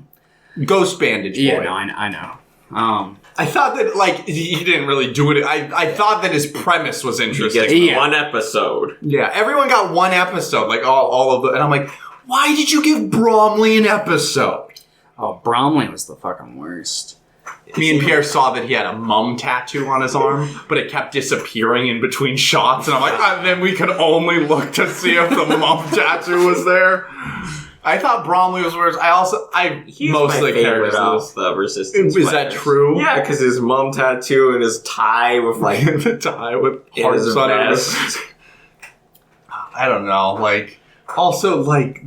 Ghost Bandage Boy. Yeah, no, I know. I thought that, like, he didn't really do it. I thought that his premise was He interesting. gets Yeah. one episode. Yeah, everyone got one episode, like all of the, and I'm like, why did you give Bromley an episode? Oh, Bromley was the fucking worst. Me and Pierre saw that he had a mum tattoo on his arm, but it kept disappearing in between shots, and I'm like, then we could only look to see if the mum tattoo was there. I thought Bromley was worse. He's most of my the favorite characters of the Resistance. Is that true? Yeah, because his mum tattoo and his tie with like the tie with in his hearts on it. vest. I don't know. Like, also, like,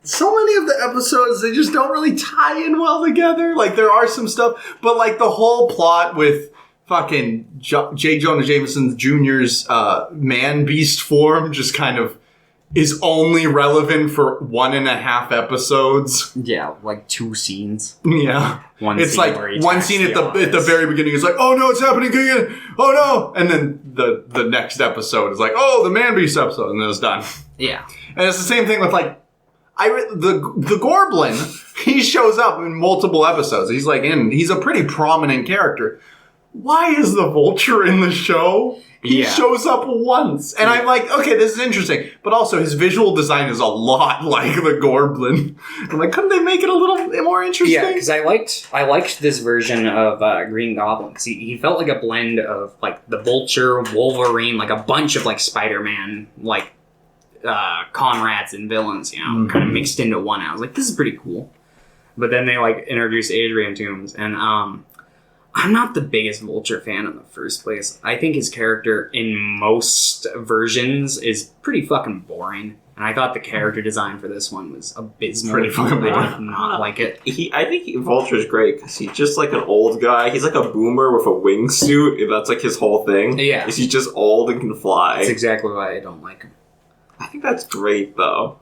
so many of the episodes, they just don't really tie in well together. Like, there are some stuff, but, like, the whole plot with fucking J. Jonah Jameson Jr.'s man-beast form just kind of is only relevant for 1.5 episodes. Yeah, like 2 scenes. Yeah. It's like one scene at the very beginning is like, oh no, it's happening again. Oh no. And then the next episode is like, oh, the man-beast episode. And then it's done. Yeah. And it's the same thing with like, the Gorblin, he shows up in multiple episodes. He's a pretty prominent character. Why is the Vulture in the show? He shows up once. And I'm like, okay, this is interesting. But also, his visual design is a lot like the Gorblin. I'm like, couldn't they make it a little more interesting? Yeah, because I liked this version of Green Goblin, because he felt like a blend of, like, the Vulture, Wolverine, like, a bunch of, like, Spider-Man, like, comrades and villains, you know, kind of mixed into one. I was like, this is pretty cool. But then they, like, introduced Adrian Toomes, and, I'm not the biggest Vulture fan in the first place. I think his character in most versions is pretty fucking boring. And I thought the character design for this one was abysmal. Pretty fucking boring. I did not like it. I think Vulture's great because he's just like an old guy. He's like a boomer with a wingsuit, and that's like his whole thing. Yeah. He's just old and can fly. That's exactly why I don't like him. I think that's great, though.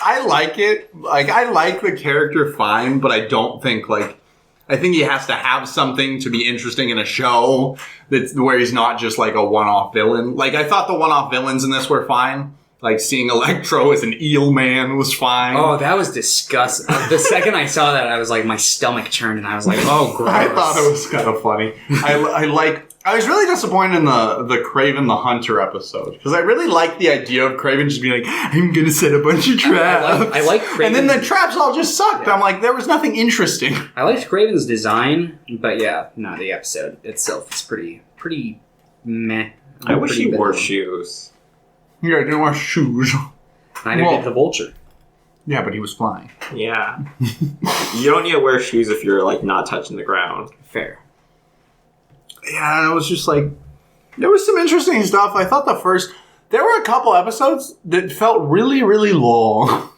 I like it. Like, I like the character fine, but I don't think, like... I think he has to have something to be interesting in a show that's where he's not just like a one-off villain. Like, I thought the one-off villains in this were fine. Like, seeing Electro as an eel man was fine. Oh, that was disgusting. The second I saw that, I was like, my stomach churned, and I was like, oh, gross. I thought it was kind of funny. I was really disappointed in the Kraven the Hunter episode, because I really liked the idea of Kraven just being like, I'm going to set a bunch of traps. I like Kraven. And then the traps all just sucked. Yeah. I'm like, there was nothing interesting. I liked Kraven's design, but yeah, no, the episode itself is pretty meh. I wish he wore shoes. Yeah, he didn't wear shoes. Neither did the Vulture. Yeah, but he was flying. Yeah. You don't need to wear shoes if you're, like, not touching the ground. Fair. Yeah, it was just like, there was some interesting stuff. I thought there were a couple episodes that felt really, really long.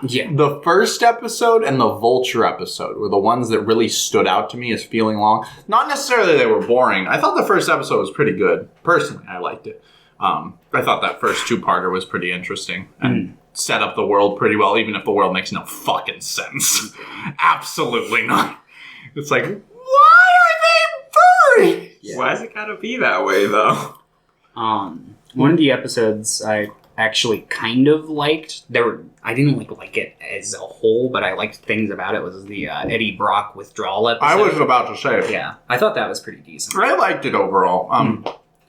Yeah. The first episode and the Vulture episode were the ones that really stood out to me as feeling long. Not necessarily they were boring. I thought the first episode was pretty good. Personally, I liked it. I thought that first 2-parter was pretty interesting and set up the world pretty well, even if the world makes no fucking sense. Absolutely not. It's like, why are they furry? Yeah. Why's it gotta be that way, though? One of the episodes I actually kind of liked. I didn't like it as a whole, but I liked things about it. Was the Eddie Brock withdrawal episode? I was about to say it. Yeah, I thought that was pretty decent. I liked it overall.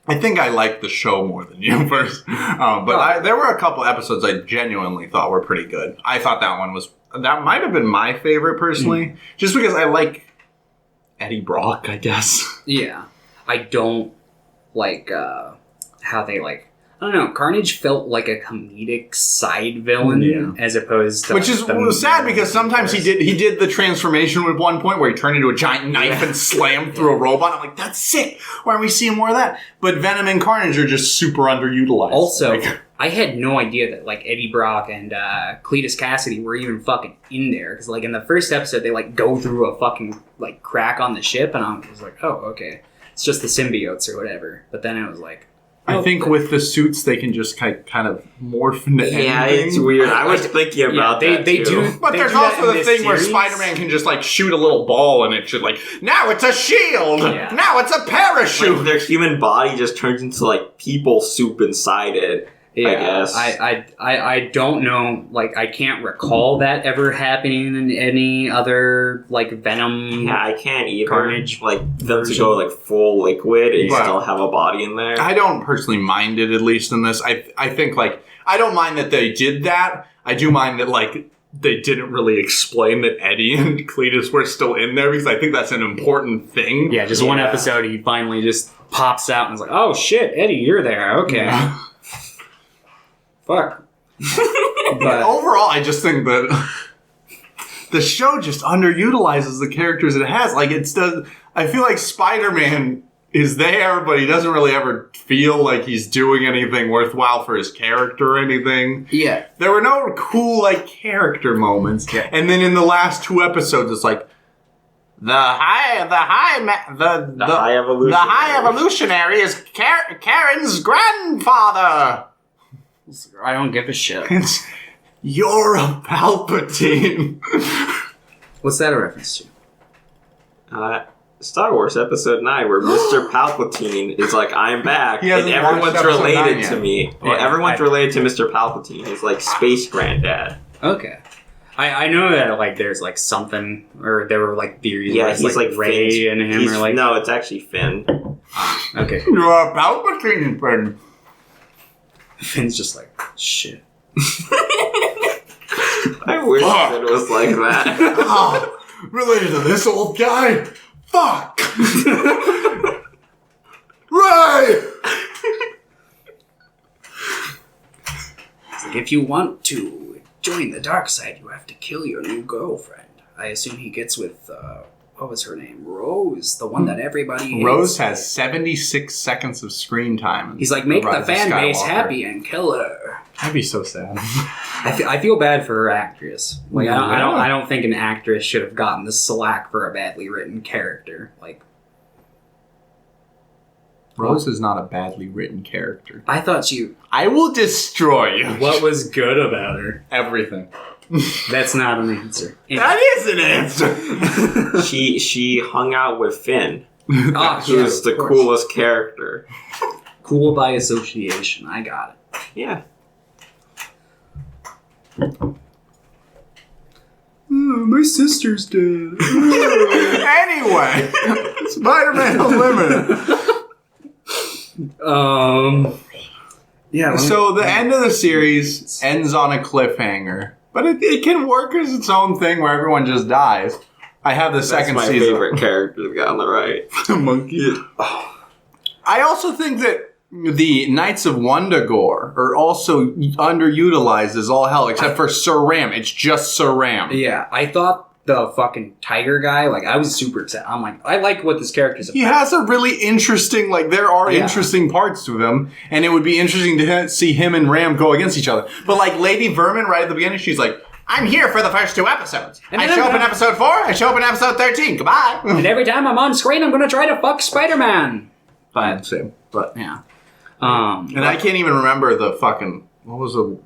I think I liked the show more than you first, there were a couple episodes I genuinely thought were pretty good. I thought that might have been my favorite personally, just because I like Eddie Brock, I guess. Yeah, I don't like how they like. I don't know. Carnage felt like a comedic side villain as opposed to... Which was sad because sometimes he did the transformation at one point where he turned into a giant knife and slammed through a robot. I'm like, that's sick. Why aren't we seeing more of that? But Venom and Carnage are just super underutilized. Also, I had no idea that like Eddie Brock and Cletus Cassidy were even fucking in there. Because like in the first episode, they like go through a fucking like crack on the ship. And I was like, oh, okay. It's just the symbiotes or whatever. But then it was like... I think with the suits, they can just kind of morph into anything. Yeah, it's weird. I was thinking about that, they too. Do, but there's also the thing where Spider-Man can just, like, shoot a little ball and it should, like, now it's a shield! Yeah. Now it's a parachute! Like, their human body just turns into, like, people soup inside it. Yeah, I guess. I don't know, like, I can't recall that ever happening in any other, like, Venom... Yeah, I can't either. Carnage. Like, them to go, like, full liquid and still have a body in there. I don't personally mind it, at least in this. I think, like, I don't mind that they did that. I do mind that, like, they didn't really explain that Eddie and Cletus were still in there, because I think that's an important thing. Yeah, just one episode, he finally just pops out and is like, "Oh shit, Eddie, you're there. Okay." Fuck. But overall, I just think that the show just underutilizes the characters it has. Like, I feel like Spider-Man is there, but he doesn't really ever feel like he's doing anything worthwhile for his character or anything. yeah, There were no cool, like, character moments. Yeah. And then in the last 2 episodes, it's like, the high evolutionary is Karen's grandfather. I don't give a shit. You're a Palpatine. What's that a reference to? Star Wars Episode 9, where Mr. Palpatine is like, I'm back, He and hasn't everyone's watched Episode 9 related yet. to me. Well, Yeah, everyone's related to Mr. Palpatine. He's like space granddad. Okay. I know that, like, there's, like, something, or there were, like, theories Yeah, where it's, he's like Rey Finn's- and him he's- are, like... No, it's actually Finn. Okay. You're a Palpatine, friend. Finn's just like, shit. I wish it was like that. Oh, related to this old guy? Fuck! Right! It's like, if you want to join the dark side, you have to kill your new girlfriend. I assume he gets with, what was her name? Rose, the one that everybody hates. Rose has 76 seconds of screen time. He's like, make the Rise of fan base Skywalker. happy and kill her. I'd be so sad. I feel bad for her actress. Like, Yeah. I don't think an actress should have gotten the slack for a badly written character. Like, Rose is not a badly written character. I thought you... I will destroy you. What was good about her? Everything. That's not an answer. That is an answer. She hung out with Finn, Ah, who yeah, is the of course. coolest character. Cool by association. I got it. Yeah. My sister's dead. Anyway, Spider-Man Unlimited. Yeah. So the end of the series ends on a cliffhanger, but it can work as its own thing where everyone just dies. I have the That's second my season. favorite character, the guy on the right. The monkey. I also think that the Knights of Wundagore are also underutilized as all hell, except for Sir Ram. It's just Sir Ram. Yeah, I thought the fucking tiger guy, like, I was super excited. I'm like, I like what this character's He about. has a really interesting, like, there are Yeah. interesting parts to him, and it would be interesting to see him and Ram go against each other. But, like, Lady Vermin, right at the beginning, she's like, I'm here for the first 2 episodes. And I then show I'm up in gonna- episode 4, I show up in episode 13. Goodbye. And every time I'm on screen, I'm gonna try to fuck Spider-Man. But, Same. But, yeah. and I can't even remember the fucking, what was the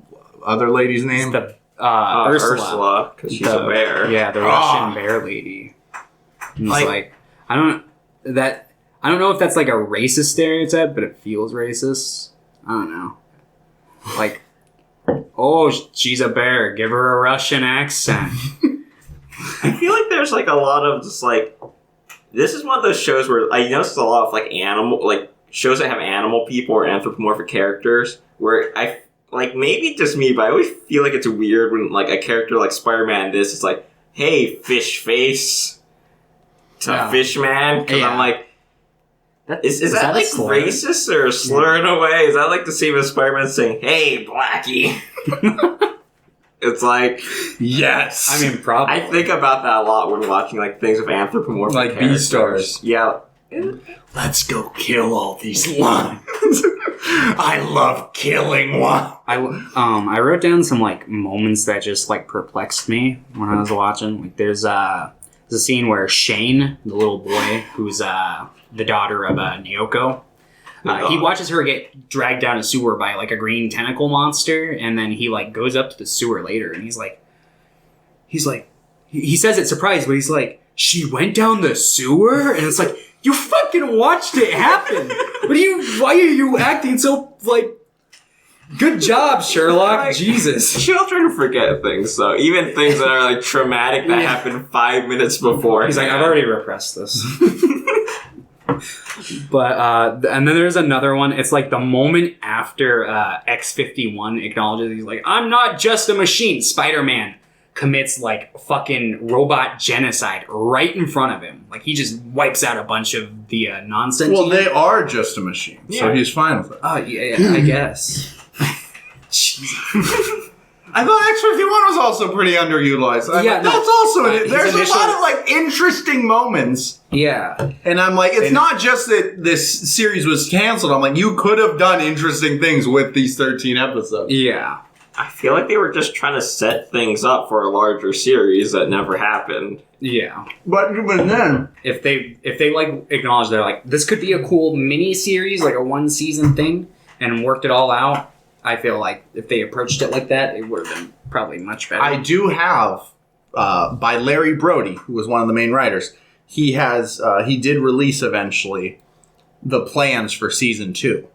other lady's name? The, Ursula. because she's a bear. Yeah, the Russian bear lady. And it's like, I don't know if that's like a racist stereotype, but it feels racist. I don't know. Like, oh, she's a bear. Give her a Russian accent. I feel like there's like a lot of just like, this is one of those shows where I noticed a lot of like shows that have animal people or anthropomorphic characters where I like, maybe it's just me, but I always feel like it's weird when like a character like Spider-Man this is like, hey, fish face to Yeah. fish man, because Yeah. I'm like, is that a like slur? racist or a slur in a way? Is that like the same as Spider-Man saying, hey, Blackie? It's like, Yes. I mean, probably. I think about that a lot when watching like things with anthropomorphic Like characters. Beastars. Yeah. Let's go kill all these lions. I love killing one. I wrote down some like moments that just like perplexed me when I was watching. Like there's a scene where Shane, the little boy who's the daughter of Naoko, he watches her get dragged down a sewer by like a green tentacle monster, and then he like goes up to the sewer later, and he's like, he says it's surprised, but he's like, she went down the sewer, and it's like, you fucking watched it happen. Why are you acting so like? Good job, Sherlock. Like, Jesus. Children forget things, though. Even things that are like traumatic that happened 5 minutes before. He's like, I've already repressed this. But and then there's another one. It's like the moment after X-51 acknowledges, he's like, I'm not just a machine, Spider-Man. commits like fucking robot genocide right in front of him. Like he just wipes out a bunch of the nonsense. Well, they are just a machine, so he's fine with it. Oh yeah, I guess. I thought X-51 was also pretty underutilized. That's also in it. There's a lot of like interesting moments. Yeah. And I'm like, it's not just that this series was canceled. I'm like, you could have done interesting things with these 13 episodes. Yeah. I feel like they were just trying to set things up for a larger series that never happened. Yeah. But then if they like acknowledge they're like, this could be a cool mini series, like a 1-season thing, and worked it all out, I feel like if they approached it like that, it would have been probably much better. I do have by Larry Brody, who was one of the main writers. He did release eventually the plans for season 2.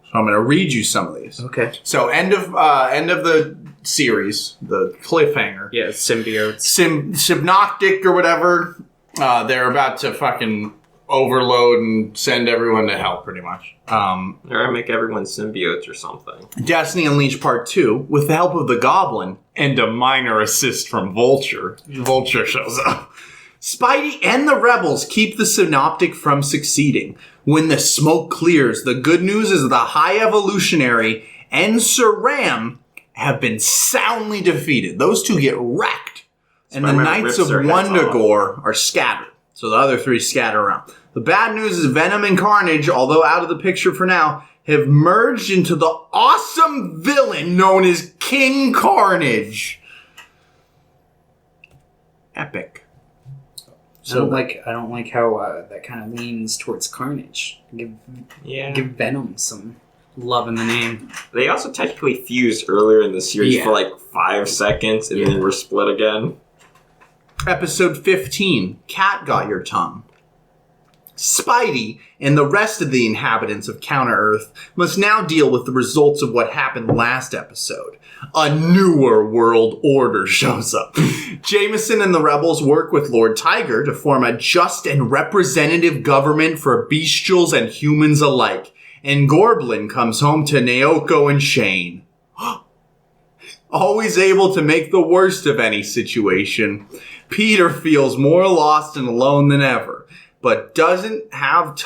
So I'm going to read you some of these. Okay. So end of the series, the cliffhanger. Yeah, symbiotes. Synoptic or whatever. They're about to fucking overload and send everyone to hell, pretty much. They're gonna make everyone symbiotes or something. Destiny Unleashed Part 2, with the help of the Goblin and a minor assist from Vulture. Vulture shows up. Spidey and the Rebels keep the Synoptic from succeeding. When the smoke clears, the good news is the High Evolutionary and Sir Ram have been soundly defeated. Those two get wrecked. And the Knights of Wundagore are scattered. So the other 3 scatter around. The bad news is Venom and Carnage, although out of the picture for now, have merged into the awesome villain known as King Carnage. Epic. So I don't like how that kind of leans towards Carnage. Give Venom some love in the name. They also technically fused earlier in the series for like 5 seconds and then were split again. Episode 15, Cat Got Your Tongue. Spidey and the rest of the inhabitants of Counter-Earth must now deal with the results of what happened last episode. A newer world order shows up. Jameson and the rebels work with Lord Tiger to form a just and representative government for bestials and humans alike. And Gorblin comes home to Naoko and Shane. Always able to make the worst of any situation, Peter feels more lost and alone than ever, but doesn't have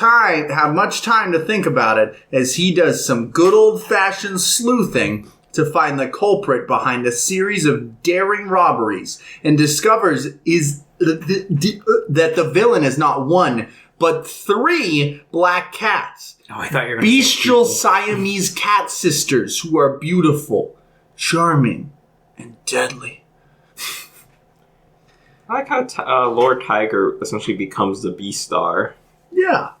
much time to think about it as he does some good old-fashioned sleuthing to find the culprit behind a series of daring robberies and discovers that the villain is not 1, but 3 black cats. Oh, I thought you were going to Bestial Siamese cat sisters who are beautiful, charming, and deadly. I like how Lord Tiger essentially becomes the Beastar. Yeah.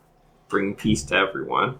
Bring peace to everyone.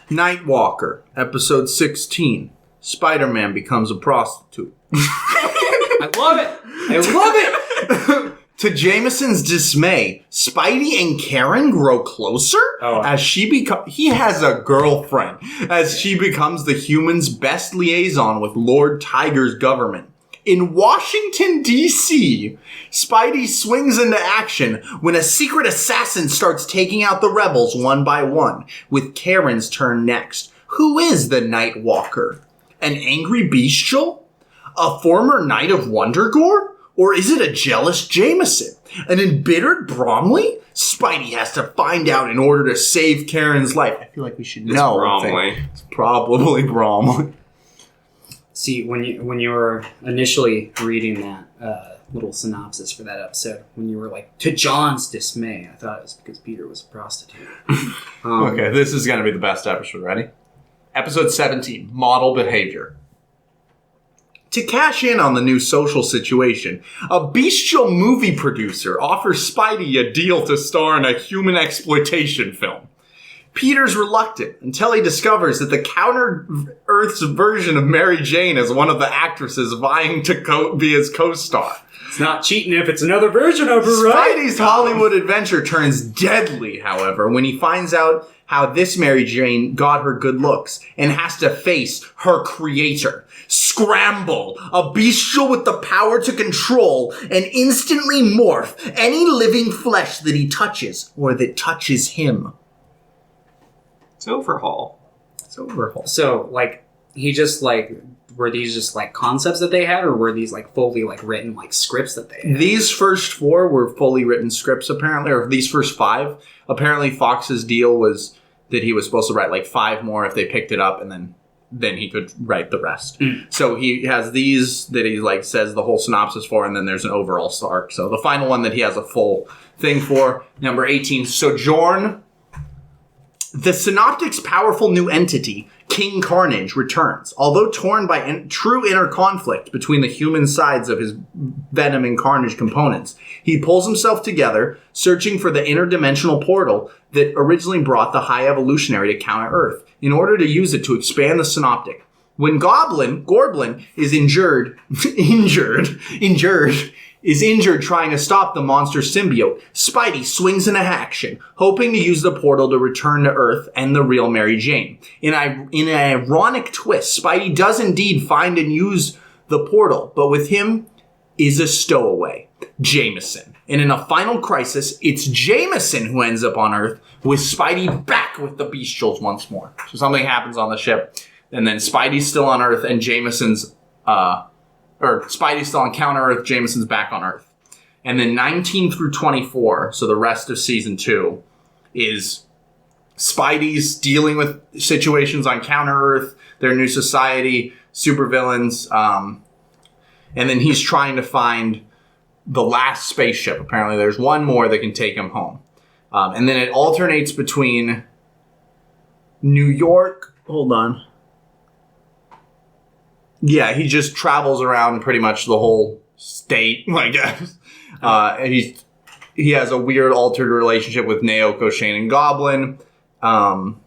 Nightwalker, episode 16. Spider-Man becomes a prostitute. I love it! I love it! To Jameson's dismay, Spidey and Karen grow closer as he has a girlfriend as she becomes the human's best liaison with Lord Tiger's government. In Washington, D.C., Spidey swings into action when a secret assassin starts taking out the rebels one by one, with Karen's turn next. Who is the Nightwalker? An angry bestial? A former Knight of Wundagore? Or is it a jealous Jameson? An embittered Bromley? Spidey has to find out in order to save Karen's life. I feel like we should know. Bromley. It's probably Bromley. See, when you were initially reading that little synopsis for that episode, when you were like, to John's dismay, I thought it was because Peter was a prostitute. Okay, this is going to be the best episode. Ready? Episode 17, Model Behavior. To cash in on the new social situation, a bestial movie producer offers Spidey a deal to star in a human exploitation film. Peter's reluctant until he discovers that the Counter-Earth's version of Mary Jane is one of the actresses vying to be his co-star. It's not cheating if it's another version of her, right? Spidey's Hollywood adventure turns deadly, however, when he finds out how this Mary Jane got her good looks and has to face her creator. Scramble, a bestial with the power to control and instantly morph any living flesh that he touches or that touches him. It's Overhaul. It's Overhaul. So, like, he just like, were these just like concepts that they had, or were these like fully like written like scripts that they had? These first 4 were fully written scripts, apparently, or these first 5. Apparently, Fox's deal was that he was supposed to write like 5 more if they picked it up, and then he could write the rest. So he has these that he like says the whole synopsis for, and then there's an overall arc. So the final one that he has a full thing for, number 18, Sojourn. The Synoptic's powerful new entity, King Carnage, returns. Although torn by true inner conflict between the human sides of his Venom and Carnage components, he pulls himself together, searching for the interdimensional portal that originally brought the High Evolutionary to counter Earth, in order to use it to expand the Synoptic. When Gorblin is injured trying to stop the monster symbiote, Spidey swings into action, hoping to use the portal to return to Earth and the real Mary Jane. In an ironic twist, Spidey does indeed find and use the portal, but with him is a stowaway, Jameson. And in a final crisis, it's Jameson who ends up on Earth, with Spidey back with the Bestials once more. So something happens on the ship, and then Spidey's still on Earth, and Jameson's Spidey's still on Counter Earth, Jameson's back on Earth. And then 19 through 24, so the rest of season 2, is Spidey's dealing with situations on Counter Earth, their new society, supervillains, and then he's trying to find the last spaceship. Apparently there's one more that can take him home. And then it alternates between New York. Hold on. Yeah, he just travels around pretty much the whole state, I guess. He has a weird altered relationship with Naoko, Shane, and Goblin. And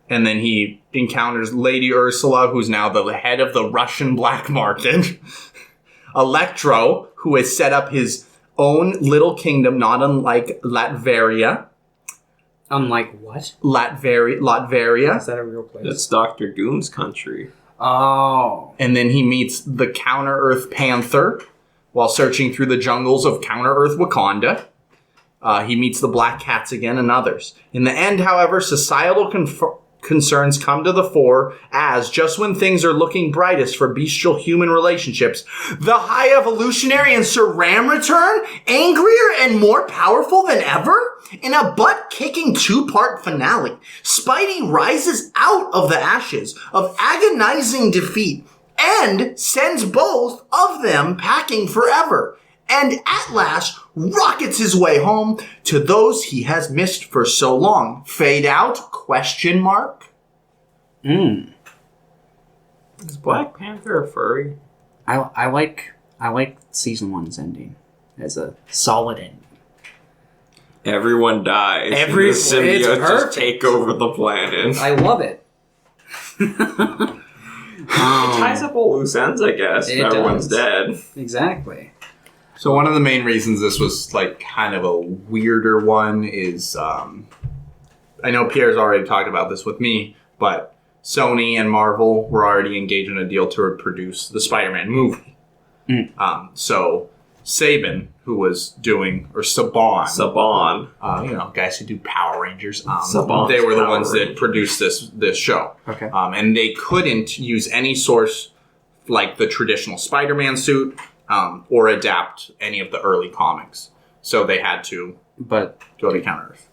then he encounters Lady Ursula, who's now the head of the Russian black market. Electro, who has set up his own little kingdom, not unlike Latveria. Unlike what? Latveria. Is that a real place? That's Doctor Doom's country. Oh. And then he meets the Counter-Earth Panther while searching through the jungles of Counter-Earth Wakanda. He meets the Black Cats again and others. In the end, however, societal concerns come to the fore as, just when things are looking brightest for bestial-human relationships, the High Evolutionary and Sir Ram return, angrier and more powerful than ever? In a butt-kicking 2-part finale, Spidey rises out of the ashes of agonizing defeat and sends both of them packing forever, and at last rockets his way home to those he has missed for so long. Fade out? ? Is Black Panther a furry? I like season 1's ending as a solid ending. Everyone dies. and the It's symbiotes perfect. just take over the planet. I love it. It ties up all loose ends, I guess. It Everyone's does. dead. Exactly. So one of the main reasons this was like kind of a weirder one is, I know Pierre's already talked about this with me, but Sony and Marvel were already engaged in a deal to produce the Spider-Man movie. So Saban, who was doing, or Saban, guys who do Power Rangers, Saban's they were the Power ones that Rangers. produced this show. Okay. And they couldn't use any source like the traditional Spider-Man suit, or adapt any of the early comics. So they had to But go to Counter-Earth.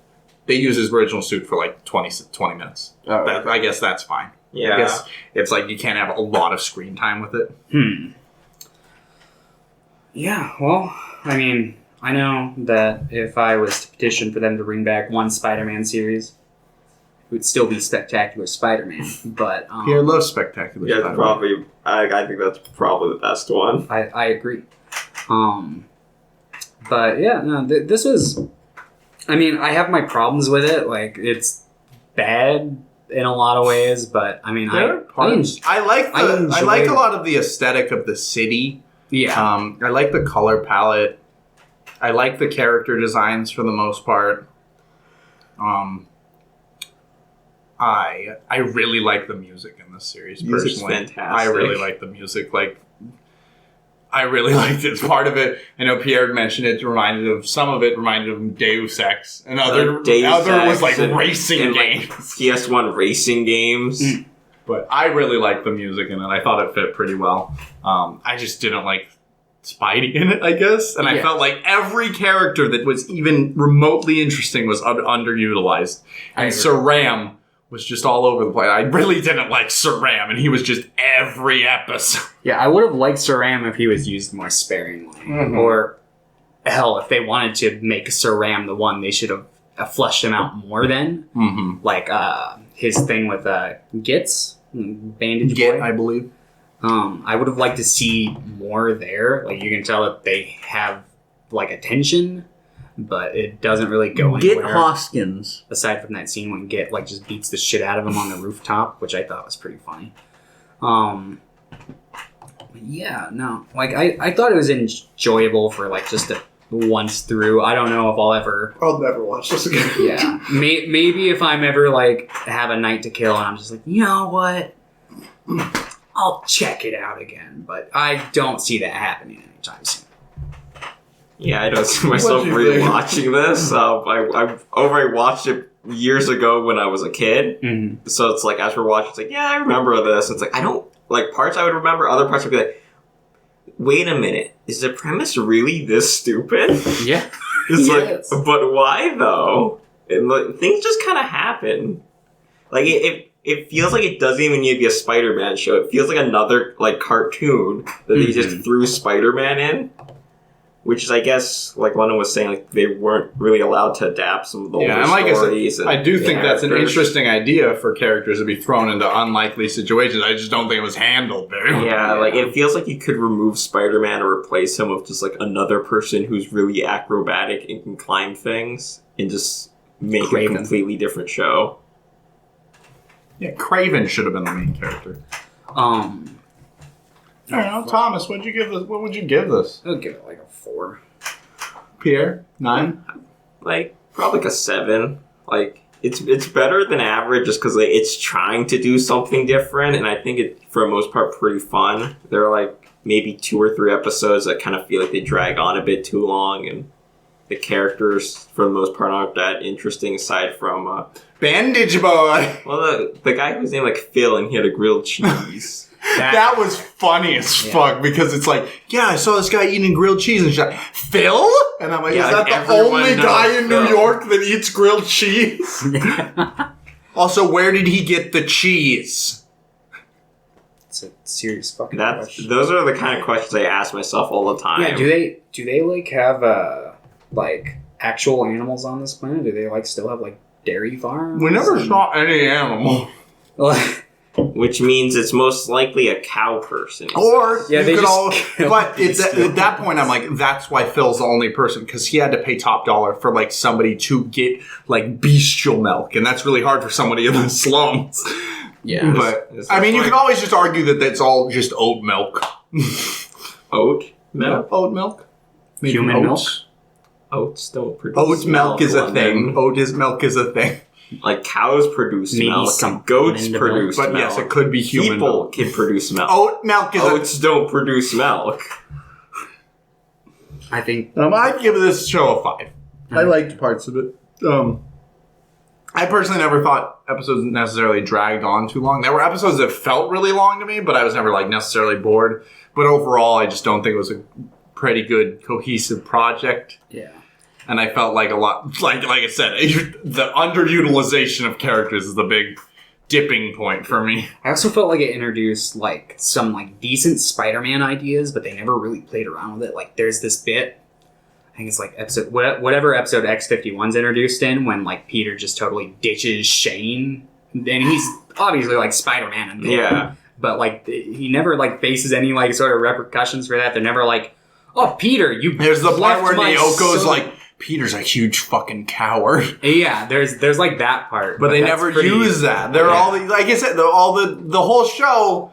They use his original suit for like 20 minutes. I guess that's fine. Yeah. I guess it's like you can't have a lot of screen time with it. yeah, well, I mean, I know that if I was to petition for them to bring back one Spider-Man series, it would still be Spectacular Spider-Man. But Pierre loves Spectacular Yeah, Spider-Man. probably. I think that's probably the best one. I agree. But yeah, no, this was. I mean, I have my problems with it. Like, it's bad in a lot of ways, but I mean, I like enjoyed a lot of the aesthetic of the city. yeah. I like the color palette. I like the character designs for the most part. I really like the music in this series. Music's Personally, fantastic. I really like the music. Like, I really liked it. Part of it, I know Pierre mentioned it. Reminded of Deus Ex, and other Deus was Ex like and- racing and, games. like, PS1 racing games. But But I really liked the music in it. I thought it fit pretty well. I just didn't like Spidey in it, I guess. And I felt like every character that was even remotely interesting was underutilized. And Sir Ram was just all over the place. I really didn't like Sir Ram, and he was just every episode. Yeah, I would have liked Sir Ram if he was used more sparingly. Mm-hmm. Or, hell, if they wanted to make Sir Ram the one, they should have fleshed him out more then. Mm-hmm. Like his thing with Gitz, Bandage Git, Boy. I believe. I would have liked to see more there. Like, you can tell that they have, like, attention, but it doesn't really go anywhere. Git Hoskins. Aside from that scene when Git, like, just beats the shit out of him on the rooftop, which I thought was pretty funny. Yeah, no. Like, I thought it was enjoyable for, like, just a once through. I don't know if I'll ever... I'll never watch this again. Yeah. Maybe if I'm ever, like, have a night to kill and I'm just like, you know what? I'll check it out again. But I don't see that happening anytime soon. Yeah, I don't see myself rewatching this. I already watched it years ago when I was a kid. Mm-hmm. So it's like, as we're watching, it's like, yeah, I remember this. It's like, I don't... Like, parts I would remember, other parts would be like, wait a minute, is the premise really this stupid? Yeah. It's Yes. like, but why though? And like, things just kind of happen. Like it feels like it doesn't even need to be a Spider-Man show. It feels like another like cartoon that they just threw Spider-Man in. Which is, I guess, like London was saying, like they weren't really allowed to adapt some of the older and like stories. I do think that's an characters. interesting idea for characters to be thrown into unlikely situations. I just don't think it was handled very well. Yeah, like it feels like you could remove Spider-Man or replace him with just like another person who's really acrobatic and can climb things and just make a completely different show. Yeah, Kraven should have been the main character. I don't know, Thomas, what would you give this? I'll give it like a 4. Pierre, 9? Like probably like a 7. Like it's better than average just because like, it's trying to do something different, and I think it for the most part pretty fun. There are like maybe 2 or 3 episodes that kind of feel like they drag on a bit too long, and the characters for the most part aren't that interesting aside from Bandage Boy. well the guy whose name like Phil and he had a grilled cheese. That was funny as fuck because it's like, yeah, I saw this guy eating grilled cheese and she's like, Phil? And I'm like, Yeah, is that like the only everyone guy knows in New Phil. York that eats grilled cheese? Also, where did he get the cheese? It's a serious fucking question. Those are the kind of questions I ask myself all the time. Yeah, do they like have like actual animals on this planet? Do they like still have like dairy farms? We never saw any animal. Which means it's most likely a cow person. Or Yeah, you they could just all, killed but these at that point, I'm like, that's why Phil's the only person because he had to pay top dollar for like somebody to get like bestial milk, and that's really hard for somebody in the slums. Yeah, But I mean, you can always just argue that that's all just oat milk. Oat milk? Oat milk. Maybe Human milk? oats. Oats don't produce Oat milk is a London. thing. Oat milk is a thing. Like cows produce Maybe milk, some goats into produce But milk. yes, it could be human People milk. can produce milk. Oat milk is Oats don't produce milk. I think I'd give this show a 5. I liked parts of it. I personally never thought episodes necessarily dragged on too long. There were episodes that felt really long to me, but I was never like necessarily bored. But overall, I just don't think it was a pretty good cohesive project. yeah. And I felt like a lot, like I said, the underutilization of characters is the big dipping point for me. I also felt like it introduced like some like decent Spider-Man ideas, but they never really played around with it. Like there's this bit, I think it's like episode whatever episode X-51's introduced in when like Peter just totally ditches Shane, and he's obviously like Spider-Man in there. Yeah. But like he never like faces any like sort of repercussions for that. They're never like, oh Peter, you. There's the part left where my Nyoko's son." like, Peter's a huge fucking coward. Yeah, there's like that part, But they that's never pretty- use that. They're all like I said, the whole show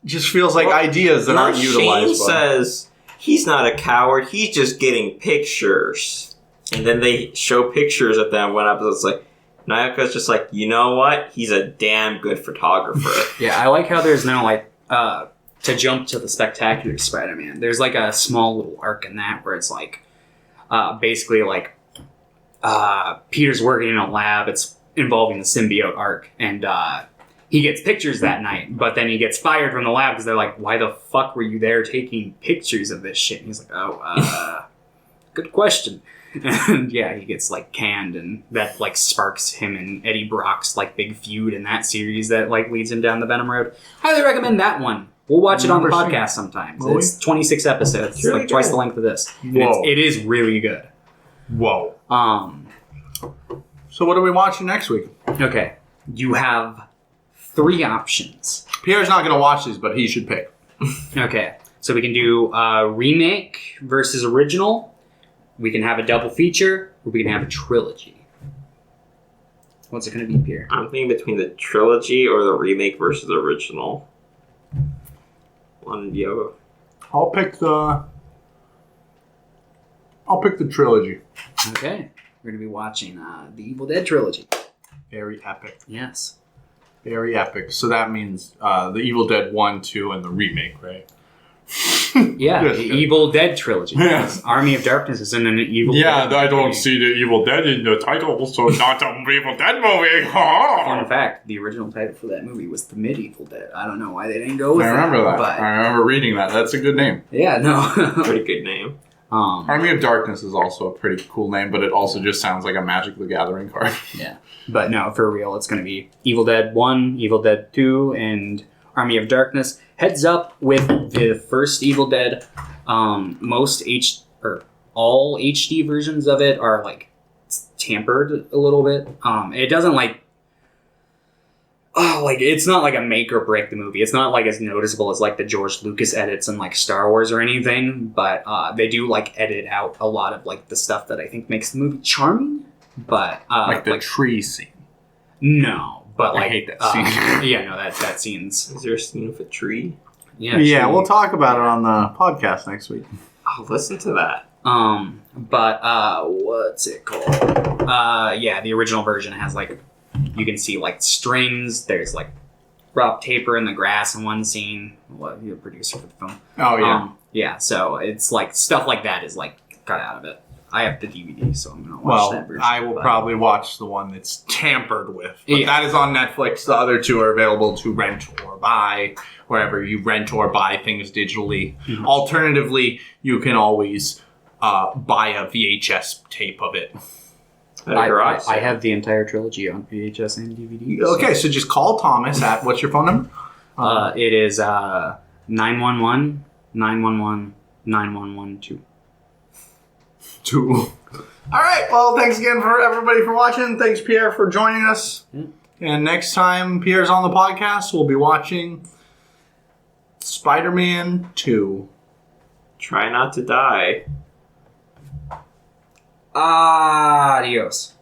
just feels like ideas that aren't Shane utilized. says he's not a coward. He's just getting pictures, and then they show pictures of them. One episode, it's like Nayoko's just like, you know what? He's a damn good photographer. Yeah, I like how there's no like to jump to the Spectacular Spider-Man. There's like a small little arc in that where it's like basically like Peter's working in a lab. It's involving the symbiote arc, and he gets pictures that night, but then he gets fired from the lab because they're like, why the fuck were you there taking pictures of this shit? And he's like, good question. And yeah, he gets like canned, and that like sparks him and Eddie Brock's like big feud in that series that like leads him down the Venom road. Highly recommend that one. We'll watch it on the podcast sometimes. It's 26 episodes. It's really like twice good. the length of this. And Whoa. it is really good. Whoa. So what are we watching next week? Okay. You have 3 options. Pierre's not going to watch these, but he should pick. Okay. So we can do remake versus original. We can have a double feature, or we can have a trilogy. What's it going to be, Pierre? I'm thinking between the trilogy or the remake versus the original. One, yo. I'll pick the trilogy. Okay. We're going to be watching the Evil Dead trilogy. Very epic. Yes. Very epic. So that means the Evil Dead 1, 2, and the remake, right? Yeah, Yes, the yes. Evil Dead trilogy. Yes. Army of Darkness is in an Evil Yeah, Dead. I don't see the Evil Dead in the title, so it's not an Evil Dead movie. Fun fact, the original title for that movie was The Medieval Dead. I don't know why they didn't go with I remember that. But I remember reading that. That's a good name. yeah, no. Pretty good name. Army of Darkness is also a pretty cool name, but it also just sounds like a Magic the Gathering card. Yeah. But no, for real, it's going to be Evil Dead 1, Evil Dead 2, and Army of Darkness. Heads up with the first Evil Dead. All HD versions of it are like tampered a little bit. It doesn't it's not like a make or break the movie. It's not like as noticeable as like the George Lucas edits in like Star Wars or anything, but they do like edit out a lot of like the stuff that I think makes the movie charming. But Like the tree scene. no, but I like hate that scene. yeah, no, that scene's Is there a scene with a tree? yeah. Yeah, true. we'll talk about it on the podcast next week. I'll listen to that. But what's it called? Yeah, the original version has like you can see like strings. There's like Rob Taper in the grass in one scene. Well, you're a producer for the film. Oh, yeah. Yeah, so it's like stuff like that is like cut out of it. I have the DVD, so I'm gonna watch that Well, version. I will but- probably watch the one that's tampered with. But Yeah. that is on Netflix. The other 2 are available to rent or buy, wherever you rent or buy things digitally. Mhm. Alternatively, you can always buy a VHS tape of it. At a garage I sale. have the entire trilogy on VHS and DVD. Okay, so just call Thomas at, what's your phone number? It is 911 911 9112. 2. All right, well, thanks again for everybody for watching. Thanks, Pierre, for joining us. Yeah. And next time Pierre's on the podcast, we'll be watching Spider-Man 2. Try not to die. Adios.